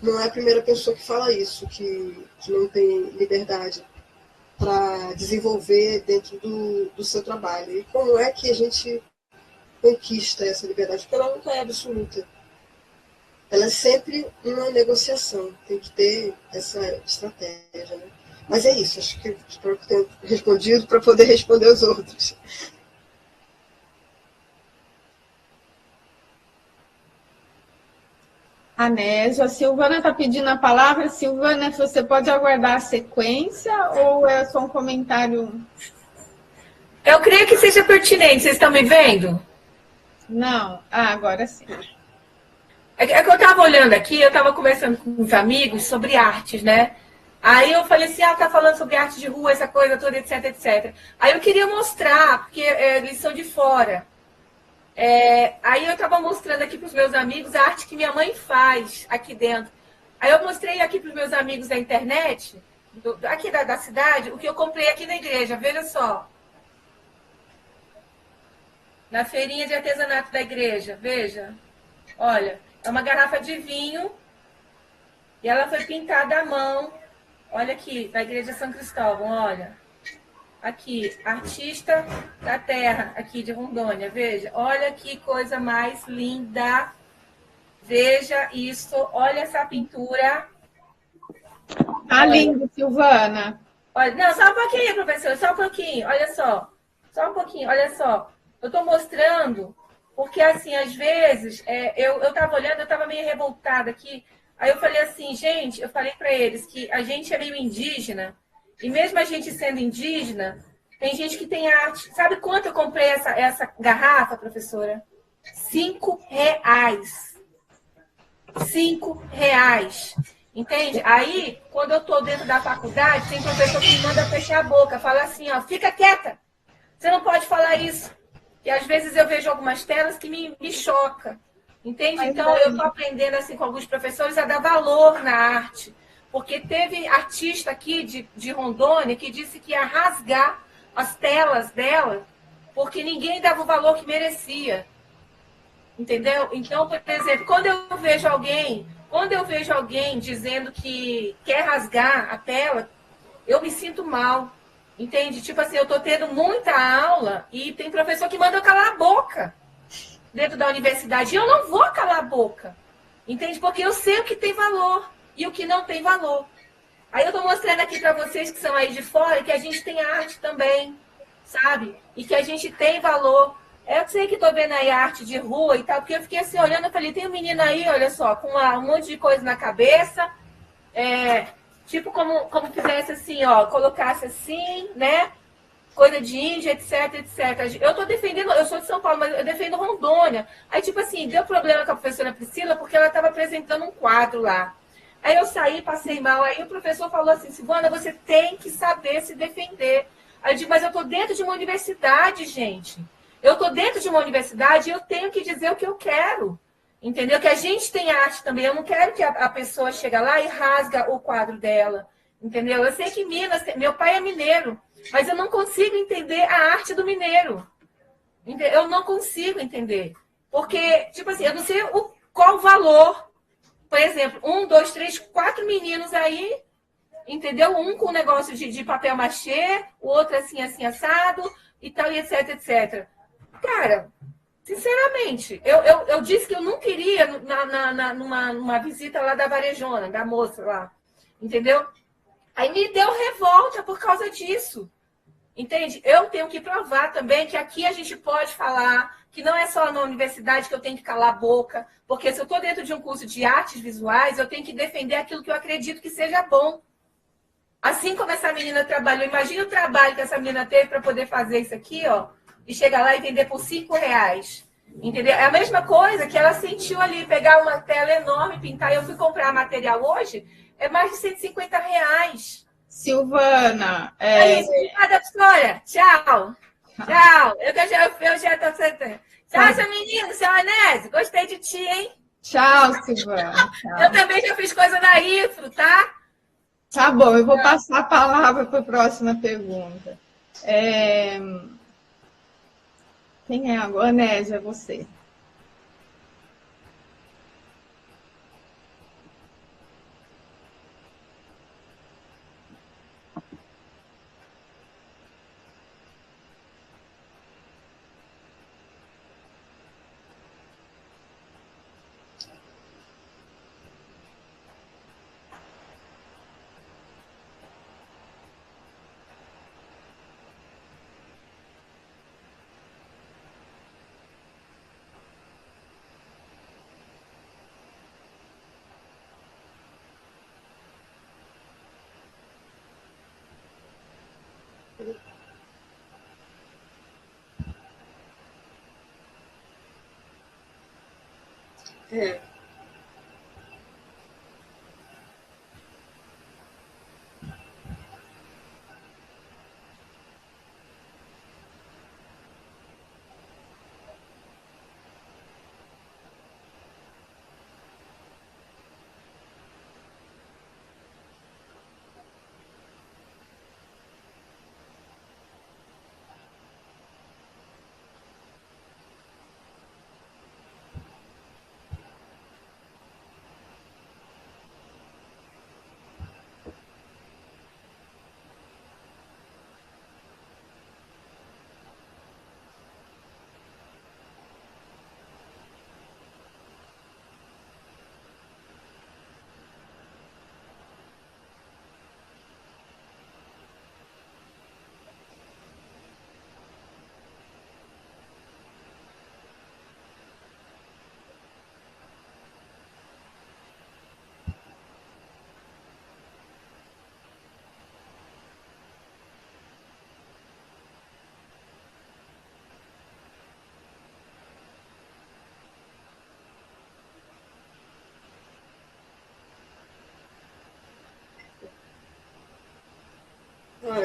não é a primeira pessoa que fala isso, que não tem liberdade para desenvolver dentro do seu trabalho. E como é que a gente conquista essa liberdade? Porque ela nunca é absoluta. Ela é sempre uma negociação. Tem que ter essa estratégia, né? Mas é isso. Acho que espero que tenha respondido para poder responder os outros. Anésio, a Silvana está pedindo a palavra. Silvana, você pode aguardar a sequência ou é só um comentário? Eu creio que seja pertinente. Vocês estão me vendo? Não. Agora sim. É que eu estava olhando aqui, eu estava conversando com uns amigos sobre artes, né? Aí eu falei assim, tá falando sobre arte de rua, essa coisa toda, etc, etc. Aí eu queria mostrar, porque eles são de fora. Aí eu estava mostrando aqui para os meus amigos a arte que minha mãe faz aqui dentro. Aí eu mostrei aqui para os meus amigos da internet, aqui da cidade, o que eu comprei aqui na igreja. Veja só. Na feirinha de artesanato da igreja, veja. Olha, é uma garrafa de vinho e ela foi pintada à mão. Olha aqui, da igreja São Cristóvão, olha. Aqui, artista da terra, aqui de Rondônia, veja. Olha que coisa mais linda. Veja isso, olha essa pintura. Tá lindo, Silvana. Olha, não, só um pouquinho, professor, só um pouquinho, olha só. Só um pouquinho, olha só. Eu estou mostrando, porque assim, às vezes, eu estava olhando, eu estava meio revoltada aqui. Aí eu falei assim, gente, eu falei para eles que a gente é meio indígena. E mesmo a gente sendo indígena, tem gente que tem arte. Sabe quanto eu comprei essa garrafa, professora? R$5. R$5. Entende? Aí, quando eu estou dentro da faculdade, tem professor que me manda fechar a boca, fala assim, ó, fica quieta, você não pode falar isso. E às vezes eu vejo algumas telas que me choca. Entende? Então, eu estou aprendendo assim, com alguns professores a dar valor na arte. Porque teve artista aqui de Rondônia que disse que ia rasgar as telas dela porque ninguém dava o valor que merecia. Entendeu? Então, por exemplo, quando eu vejo alguém dizendo que quer rasgar a tela, eu me sinto mal. Entende? Tipo assim, eu estou tendo muita aula e tem professor que manda eu calar a boca dentro da universidade. E eu não vou calar a boca. Entende? Porque eu sei o que tem valor e o que não tem valor. Aí eu estou mostrando aqui para vocês que são aí de fora que a gente tem arte também, sabe? E que a gente tem valor. Eu sei que estou vendo aí arte de rua e tal, porque eu fiquei assim olhando e falei, tem um menino aí, olha só, com um monte de coisa na cabeça, tipo como fizesse assim, ó, colocasse assim, né? Coisa de índia, etc, etc. Eu estou defendendo, eu sou de São Paulo, mas eu defendo Rondônia. Aí, tipo assim, deu problema com a professora Priscila, porque ela estava apresentando um quadro lá. Aí eu saí, passei mal, aí o professor falou assim, Silvana, você tem que saber se defender. Aí eu digo, mas eu estou dentro de uma universidade, gente. Eu estou dentro de uma universidade e eu tenho que dizer o que eu quero. Entendeu? Que a gente tem arte também. Eu não quero que a pessoa chegue lá e rasga o quadro dela. Entendeu? Eu sei que Minas, meu pai é mineiro, mas eu não consigo entender a arte do mineiro. Eu não consigo entender. Porque, tipo assim, eu não sei qual o valor. Por exemplo, 1, 2, 3, 4 meninos aí, entendeu? Um com negócio de papel machê, o outro assim, assim, assado, e tal, e etc, etc. Cara, sinceramente, eu disse que eu não queria numa visita lá da varejona, da moça lá, entendeu? Aí me deu revolta por causa disso. Entende? Eu tenho que provar também que aqui a gente pode falar, que não é só na universidade que eu tenho que calar a boca, porque se eu estou dentro de um curso de artes visuais, eu tenho que defender aquilo que eu acredito que seja bom. Assim como essa menina trabalhou, imagina o trabalho que essa menina teve para poder fazer isso aqui, ó, e chegar lá e vender por R$ 5. Entendeu? É a mesma coisa que ela sentiu ali, pegar uma tela enorme, pintar. Eu fui comprar material hoje, é mais de R$ 150. Silvana, É isso. Obrigada, Vitória. Tchau. Tchau. Eu já tô sentando. Tchau, seu menino, seu Anésio. Gostei de ti, hein? tchau, Silvana. Eu também já fiz coisa na IFRO, tá? Tá bom, eu vou passar a palavra para a próxima pergunta. Quem é agora? Anésia, é você. É.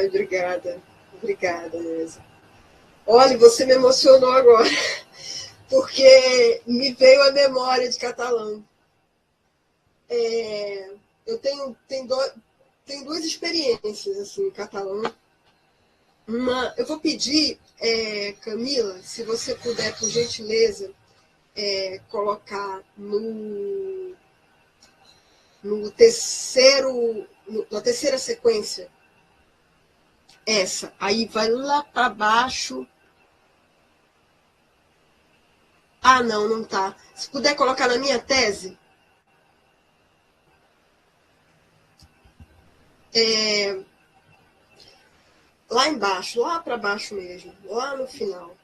Ai, obrigada. Obrigada, Nézia. Olha, você me emocionou agora, porque me veio a memória de catalão. Eu tenho duas experiências assim, em catalão. Eu vou pedir, Camila, se você puder, por gentileza, colocar na terceira sequência, essa. Aí vai lá para baixo. Ah, não tá. Se puder colocar na minha tese. Lá embaixo, lá para baixo mesmo, lá no final.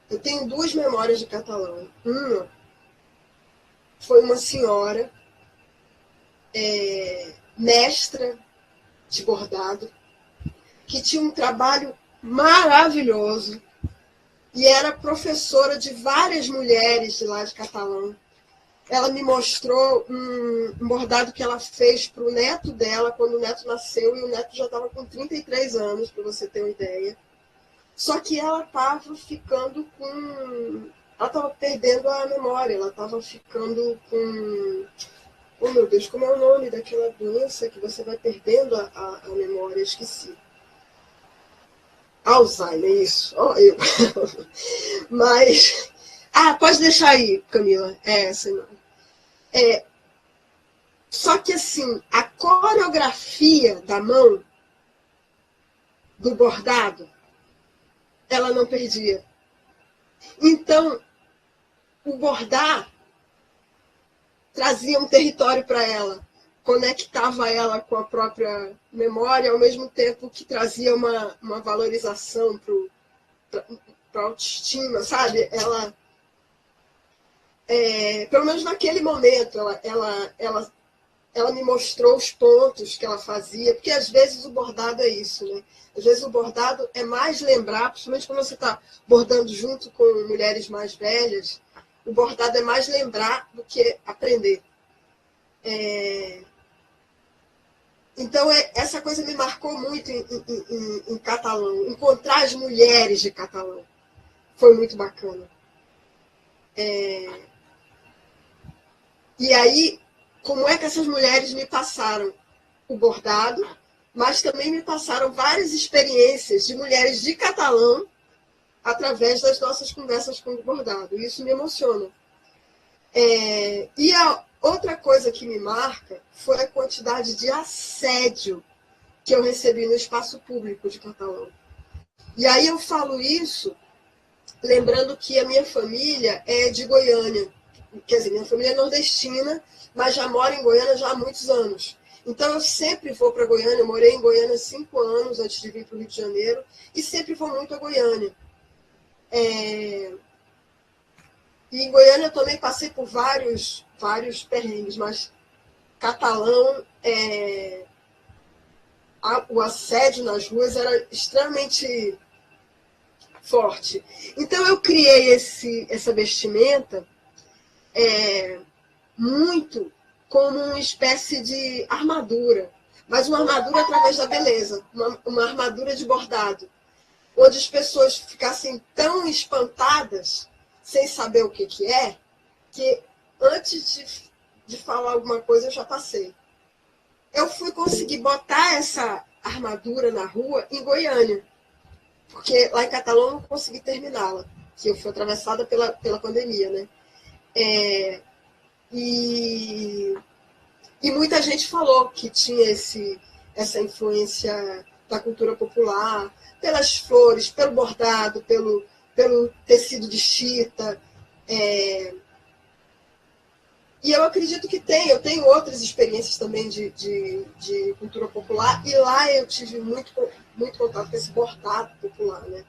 Eu tenho duas memórias de catalão. Uma foi uma senhora, mestra de bordado, que tinha um trabalho maravilhoso e era professora de várias mulheres de lá de Catalão. Ela me mostrou um bordado que ela fez para o neto dela quando o neto nasceu, e o neto já estava com 33 anos, para você ter uma ideia. Só que ela estava ficando com... Ela estava perdendo a memória, ela estava ficando com... Oh, meu Deus, como é o nome daquela doença que você vai perdendo a memória? Esqueci. Alzheimer, isso. Oh, eu. Mas... pode deixar aí, Camila. Essa não. Só que, assim, a coreografia da mão do bordado, ela não perdia. Então, o bordar trazia um território para ela, conectava ela com a própria memória, ao mesmo tempo que trazia uma valorização para a autoestima, sabe? Ela, pelo menos naquele momento, ela me mostrou os pontos que ela fazia, porque às vezes o bordado é isso, né? Às vezes o bordado é mais lembrar, principalmente quando você está bordando junto com mulheres mais velhas, o bordado é mais lembrar do que aprender. Então, essa coisa me marcou muito em Catalão. Encontrar as mulheres de Catalão foi muito bacana. E aí, como é que essas mulheres me passaram o bordado, mas também me passaram várias experiências de mulheres de Catalão através das nossas conversas com o bordado. Isso me emociona. E a outra coisa que me marca foi a quantidade de assédio que eu recebi no espaço público de Catalão. E aí eu falo isso lembrando que a minha família é de Goiânia. Quer dizer, minha família é nordestina, mas já moro em Goiânia já há muitos anos. Então eu sempre vou para Goiânia, eu morei em Goiânia 5 anos antes de vir para o Rio de Janeiro, e sempre vou muito a Goiânia. E em Goiânia eu também passei por vários perrengues, mas Catalão, o assédio nas ruas era extremamente forte. Então eu criei essa vestimenta muito como uma espécie de armadura, mas uma armadura através da beleza, uma armadura de bordado, onde as pessoas ficassem tão espantadas, sem saber o que é, que antes de falar alguma coisa eu já passei. Eu fui conseguir botar essa armadura na rua em Goiânia, porque lá em Catalão eu não consegui terminá-la, que eu fui atravessada pela pandemia, né? E muita gente falou que tinha essa influência da cultura popular, pelas flores, pelo bordado, pelo tecido de chita. E eu acredito que eu tenho outras experiências também de cultura popular, e lá eu tive muito contato com esse bordado popular, né?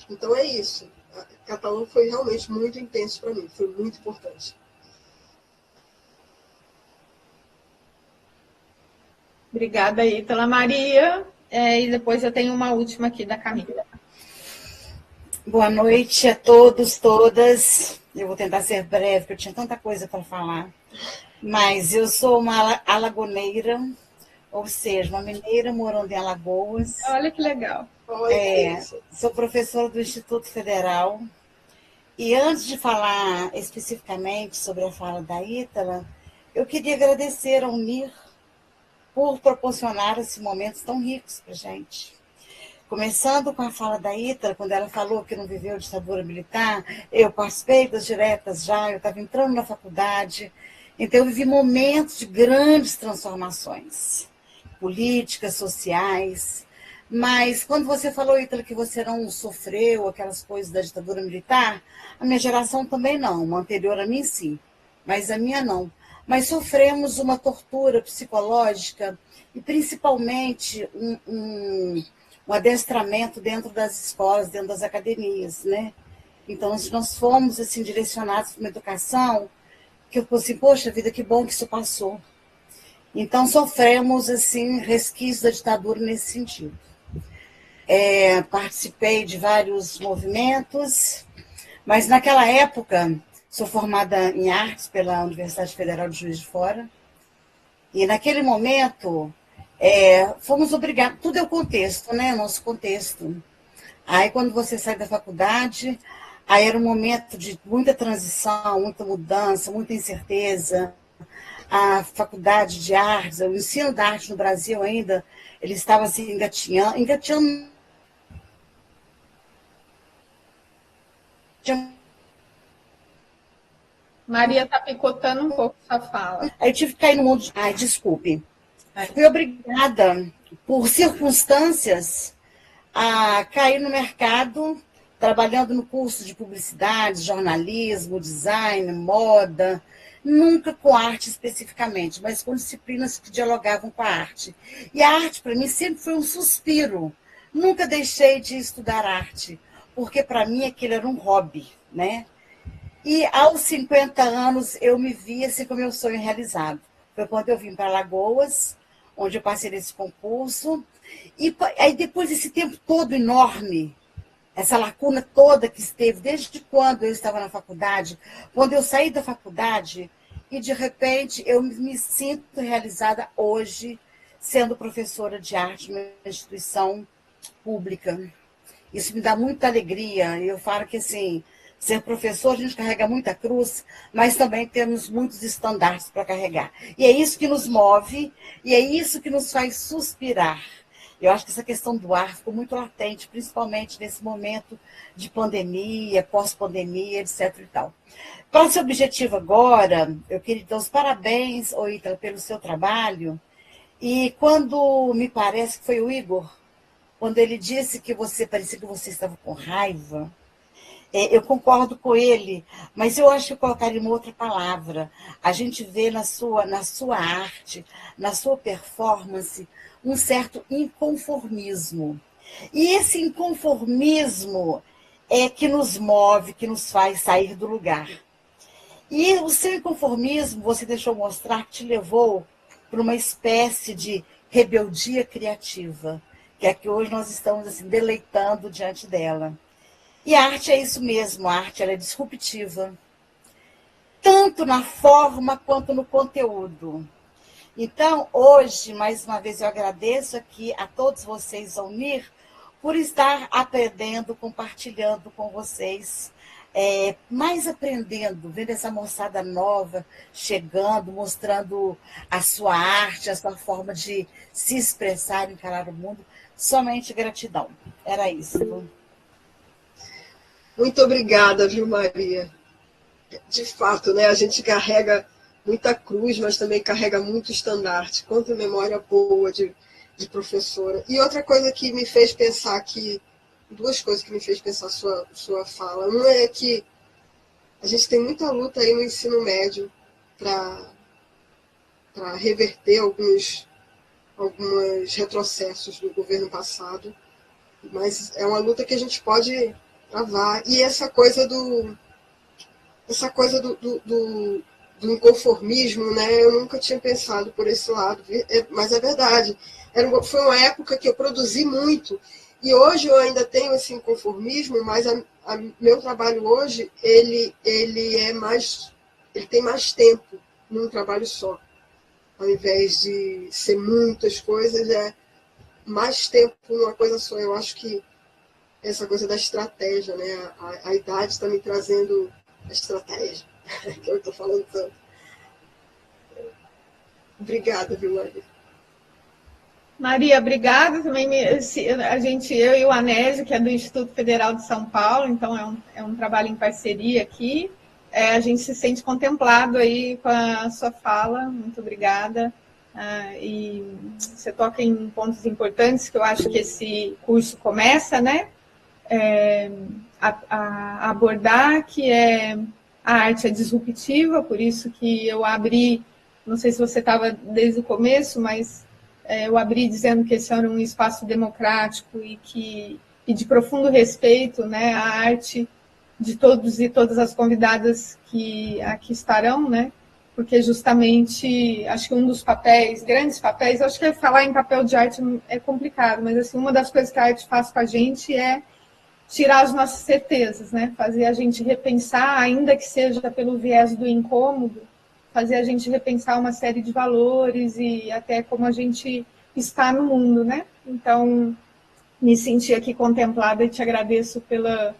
Então é isso. Catalão foi realmente muito intenso para mim, foi muito importante. Obrigada, Ítala. Maria, e depois eu tenho uma última aqui da Camila. Boa noite a todos, todas. Eu vou tentar ser breve, porque eu tinha tanta coisa para falar. Mas eu sou uma alagoneira, ou seja, uma mineira morando em Alagoas. Olha que legal. Sou professora do Instituto Federal. E antes de falar especificamente sobre a fala da Ítala, eu queria agradecer ao UNIR por proporcionar esses momentos tão ricos para a gente. Começando com a fala da Ítala, quando ela falou que não viveu ditadura militar, eu participei das diretas já, eu estava entrando na faculdade, então eu vivi momentos de grandes transformações políticas, sociais. Mas quando você falou, Ítala, que você não sofreu aquelas coisas da ditadura militar, a minha geração também não, uma anterior a mim sim, mas a minha não. Mas sofremos uma tortura psicológica e principalmente um adestramento dentro das escolas, dentro das academias, né? Então, nós fomos assim, direcionados para uma educação que eu falei assim, poxa vida, que bom que isso passou. Então, sofremos assim, resquícios da ditadura nesse sentido. Participei de vários movimentos, mas naquela época, sou formada em artes pela Universidade Federal de Juiz de Fora, e naquele momento fomos obrigados, tudo é o contexto, né? Nosso contexto. Aí quando você sai da faculdade, aí era um momento de muita transição, muita mudança, muita incerteza. A faculdade de artes, o ensino da arte no Brasil ainda, ele estava assim engatinhando. Maria está picotando um pouco sua fala. Aí eu tive que cair no mundo. Ai, desculpe. Fui obrigada, por circunstâncias, a cair no mercado, trabalhando no curso de publicidade, jornalismo, design, moda, nunca com arte especificamente, mas com disciplinas que dialogavam com a arte. E a arte, para mim, sempre foi um suspiro. Nunca deixei de estudar arte, porque, para mim, aquilo era um hobby, né? E, aos 50 anos, eu me vi assim com o meu sonho realizado. Foi quando eu vim para Alagoas, onde eu passei nesse concurso. E aí, depois desse tempo todo enorme, essa lacuna toda que esteve, desde quando eu estava na faculdade, quando eu saí da faculdade, e de repente eu me sinto realizada hoje, sendo professora de arte numa instituição pública. Isso me dá muita alegria. Eu falo que, assim, ser professor, a gente carrega muita cruz, mas também temos muitos estandartes para carregar. E é isso que nos move, e é isso que nos faz suspirar. Eu acho que essa questão do ar ficou muito latente, principalmente nesse momento de pandemia, pós-pandemia, etc. e tal. Para ser objetivo agora, eu queria dar os parabéns, Ítala, pelo seu trabalho. E quando me parece que foi o Igor, quando ele disse que parecia que você estava com raiva, eu concordo com ele, mas eu acho que eu colocaria uma outra palavra. A gente vê na sua arte, na sua performance, um certo inconformismo. E esse inconformismo é que nos move, que nos faz sair do lugar. E o seu inconformismo, você deixou mostrar, que te levou para uma espécie de rebeldia criativa, que é que hoje nós estamos assim, deleitando diante dela. E a arte é isso mesmo, a arte ela é disruptiva, tanto na forma quanto no conteúdo. Então, hoje, mais uma vez, eu agradeço aqui a todos vocês, ao UNIR, por estar aprendendo, compartilhando com vocês, mais aprendendo, vendo essa moçada nova chegando, mostrando a sua arte, a sua forma de se expressar, encarar o mundo. Somente gratidão. Era isso. Muito obrigada, viu, Maria? De fato, né, a gente carrega muita cruz, mas também carrega muito estandarte. Quanta memória boa de professora. E outra coisa que me fez pensar aqui, duas coisas que me fez pensar sua fala. Uma é que a gente tem muita luta aí no ensino médio para reverter alguns retrocessos do governo passado, mas é uma luta que a gente pode travar. E essa coisa do inconformismo, né? Eu nunca tinha pensado por esse lado, mas é verdade. Foi uma época que eu produzi muito, e hoje eu ainda tenho esse inconformismo, mas meu trabalho hoje ele tem mais tempo, num trabalho só. Ao invés de ser muitas coisas, é mais tempo numa coisa só. Eu acho que essa coisa da estratégia, né? A idade está me trazendo a estratégia, que eu estou falando tanto. Obrigada, viu, Maria? Maria, obrigada. Também eu e o Anésio, que é do Instituto Federal de São Paulo, então é um trabalho em parceria aqui. A gente se sente contemplado aí com a sua fala. Muito obrigada. E você toca em pontos importantes que eu acho que esse curso começa, né? A abordar, que a arte é disruptiva, por isso que eu abri, não sei se você estava desde o começo, mas eu abri dizendo que esse era um espaço democrático e de profundo respeito, né, à arte de todos e todas as convidadas que aqui estarão, né, porque justamente, acho que um dos papéis, grandes papéis, acho que falar em papel de arte é complicado, mas assim, uma das coisas que a arte faz com a gente é tirar as nossas certezas, né, fazer a gente repensar, ainda que seja pelo viés do incômodo, fazer a gente repensar uma série de valores e até como a gente está no mundo, né? Então, me senti aqui contemplada e te agradeço pela...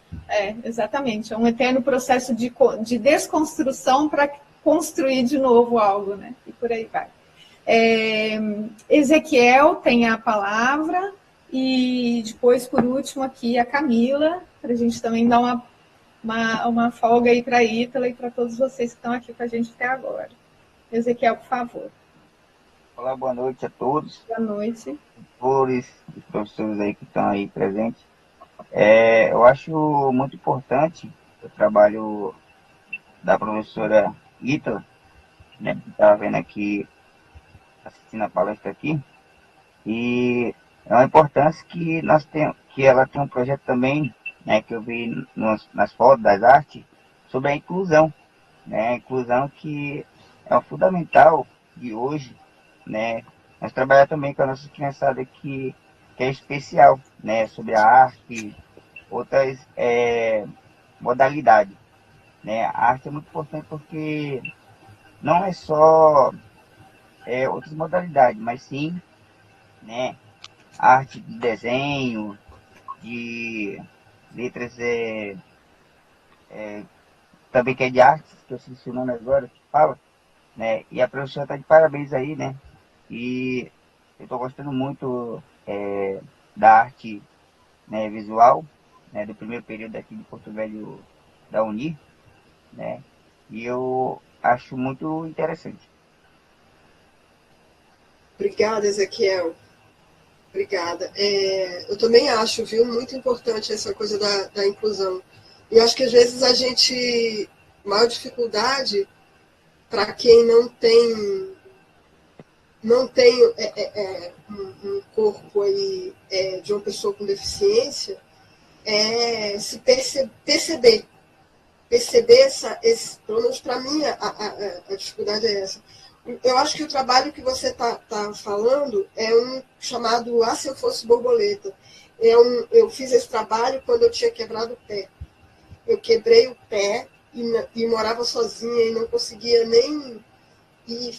exatamente, é um eterno processo de desconstrução para construir de novo algo, né? E por aí vai. Ezequiel tem a palavra e depois, por último, aqui a Camila, para a gente também dar uma folga aí para a Ítala e para todos vocês que estão aqui com a gente até agora. Ezequiel, por favor. Olá, boa noite a todos. Boa noite. Os professores aí que estão aí presentes. Eu acho muito importante o trabalho da professora Ítala, né, que estava vendo aqui, assistindo a palestra aqui, e é uma importância que que ela tem um projeto também, né, que eu vi nas fotos das artes, sobre a inclusão, né, a inclusão que é o fundamental de hoje, né, nós trabalhar também com a nossa criançada que é especial, né, sobre a arte, outras modalidades, né, a arte é muito importante porque não é só outras modalidades, mas sim, né, arte de desenho, de letras também que é de artes, que eu esqueci o nome agora, que fala, né? E a professora está de parabéns aí, né? E eu estou gostando muito da arte, né, visual, né, do primeiro período aqui de Porto Velho da Uni, né? E eu acho muito interessante. Obrigada, Ezequiel. Obrigada. Eu também acho, viu, muito importante essa coisa da inclusão. E acho que às vezes a maior dificuldade para quem não tem um corpo aí, de uma pessoa com deficiência, é se perceber pelo menos para mim a dificuldade é essa. Eu acho que o trabalho que você está falando é um chamado Ah, Se Eu Fosse Borboleta. Eu fiz esse trabalho quando eu tinha quebrado o pé. Eu quebrei o pé e morava sozinha e não conseguia nem ir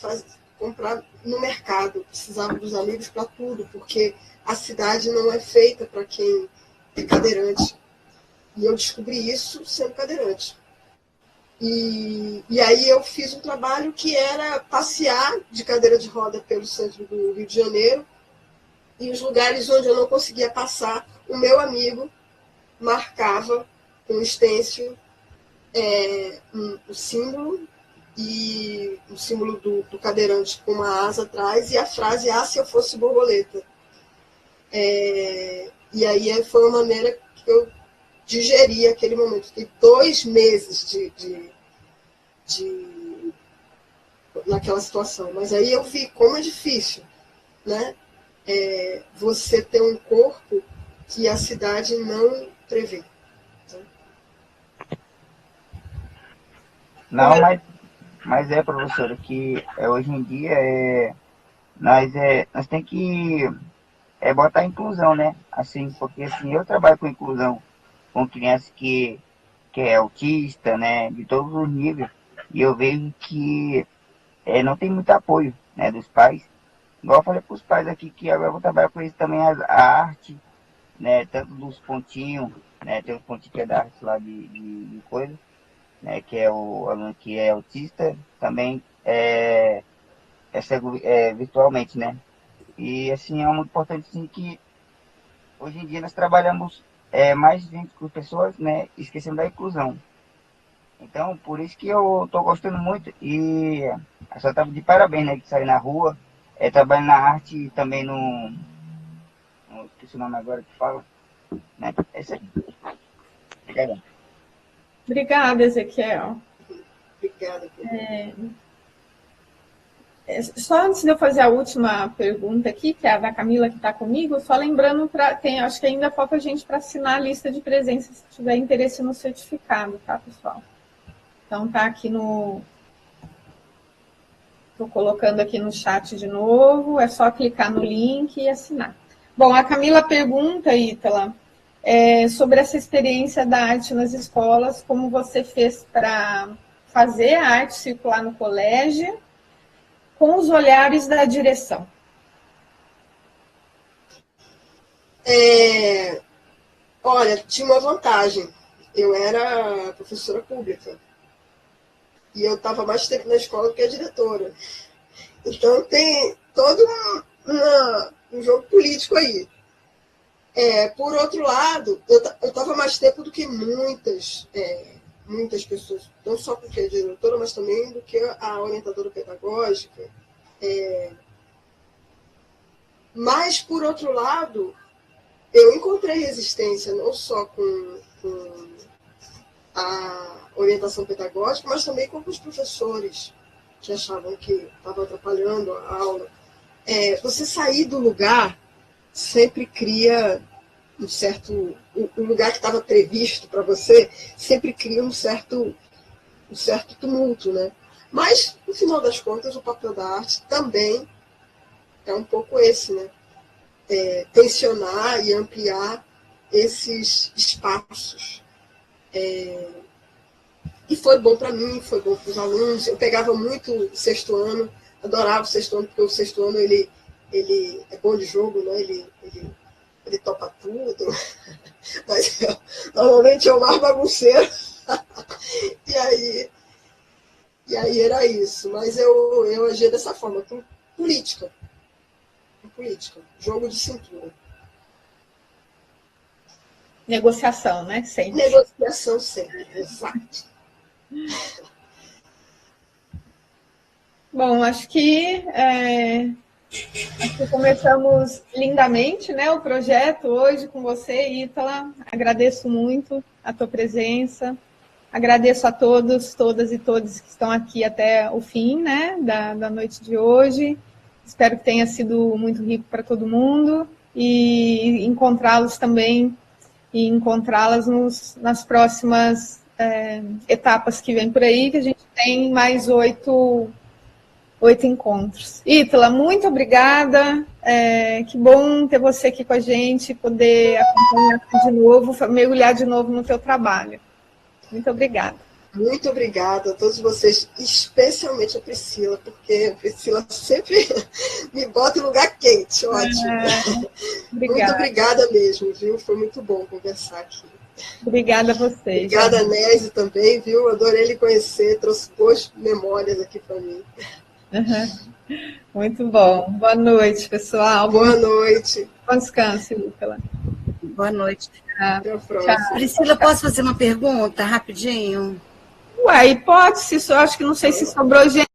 comprar no mercado. Precisava dos amigos para tudo, porque a cidade não é feita para quem é cadeirante. E eu descobri isso sendo cadeirante. E aí eu fiz um trabalho que era passear de cadeira de roda pelo centro do Rio de Janeiro, e os lugares onde eu não conseguia passar, o meu amigo marcava com um stencil o símbolo, e o símbolo do cadeirante com uma asa atrás, e a frase Ah, se eu fosse borboleta. E aí foi uma maneira que eu digeri aquele momento. Fiquei 2 meses naquela situação. Mas aí eu vi como é difícil, né? Você ter um corpo que a cidade não prevê. Não, mas professora, que hoje em dia nós tem que botar inclusão, né? Assim, porque assim, eu trabalho com inclusão com crianças que é autista, né? De todos os níveis. E eu vejo que não tem muito apoio, né, dos pais. Igual eu falei para os pais aqui, que agora eu vou trabalhar com eles também a arte, né, tanto dos pontinhos, né, tem os pontinhos que é da arte lá de coisa, né, que é o aluno que é autista, também é cego virtualmente, né. E assim, é muito importante assim, que hoje em dia nós trabalhamos mais de 20 pessoas, né, esquecendo da inclusão. Então, por isso que eu estou gostando muito e a senhora está de parabéns, né, de sair na rua, trabalhando na arte e também no esqueci o nome agora que fala, né, é isso aí. Obrigado. Obrigada, Ezequiel. Obrigada. Só antes de eu fazer a última pergunta aqui, que é a da Camila que está comigo, só lembrando, acho que ainda falta gente para assinar a lista de presença, se tiver interesse no certificado, tá, pessoal? Então, tá aqui no... Estou colocando aqui no chat de novo, é só clicar no link e assinar. Bom, a Camila pergunta, Ítala, sobre essa experiência da arte nas escolas, como você fez para fazer a arte circular no colégio, com os olhares da direção. Olha, tinha uma vantagem. Eu era professora pública. E eu estava mais tempo na escola do que a diretora. Então tem todo um jogo político aí. Por outro lado, eu estava mais tempo do que muitas pessoas, não só porque a diretora, mas também do que a orientadora pedagógica. Mas, por outro lado, eu encontrei resistência não só com a orientação pedagógica, mas também com os professores que achavam que estava atrapalhando a aula. Você sair do lugar sempre cria um certo... O lugar que estava previsto para você sempre cria um certo tumulto, né? Mas, no final das contas, o papel da arte também é um pouco esse, né? Tensionar e ampliar esses espaços. E foi bom para mim, foi bom para os alunos. Eu pegava muito o sexto ano, adorava o sexto ano, porque o sexto ano ele é bom de jogo, né? Ele topa tudo. Mas normalmente é o mais bagunceiro. E aí era isso. Mas eu agia dessa forma, com política. Jogo de cintura. Negociação, né? Sempre. Negociação sempre, exato. Bom, acho que começamos lindamente, né, o projeto hoje com você, Ítala. Agradeço muito a tua presença. Agradeço a todos, todas e todos que estão aqui até o fim, né, da noite de hoje. Espero que tenha sido muito rico para todo mundo e encontrá-los também e encontrá-las nas próximas etapas que vem por aí, que a gente tem mais 8 encontros. Ítala, muito obrigada. Que bom ter você aqui com a gente, poder acompanhar de novo, mergulhar de novo no teu trabalho. Muito obrigada. Muito obrigada a todos vocês, especialmente a Priscila, porque a Priscila sempre me bota em lugar quente, ótimo. Muito obrigada mesmo, viu? Foi muito bom conversar aqui. Obrigada a vocês. Obrigada, Nésio, também, viu? Adorei lhe conhecer, trouxe boas memórias aqui para mim. Muito bom. Boa noite, pessoal. Boa noite. Bom descanso, Ítala. Boa noite. Até a próxima. Priscila, posso fazer uma pergunta rapidinho? Ué, hipótese, eu acho que não sei se sobrou gente.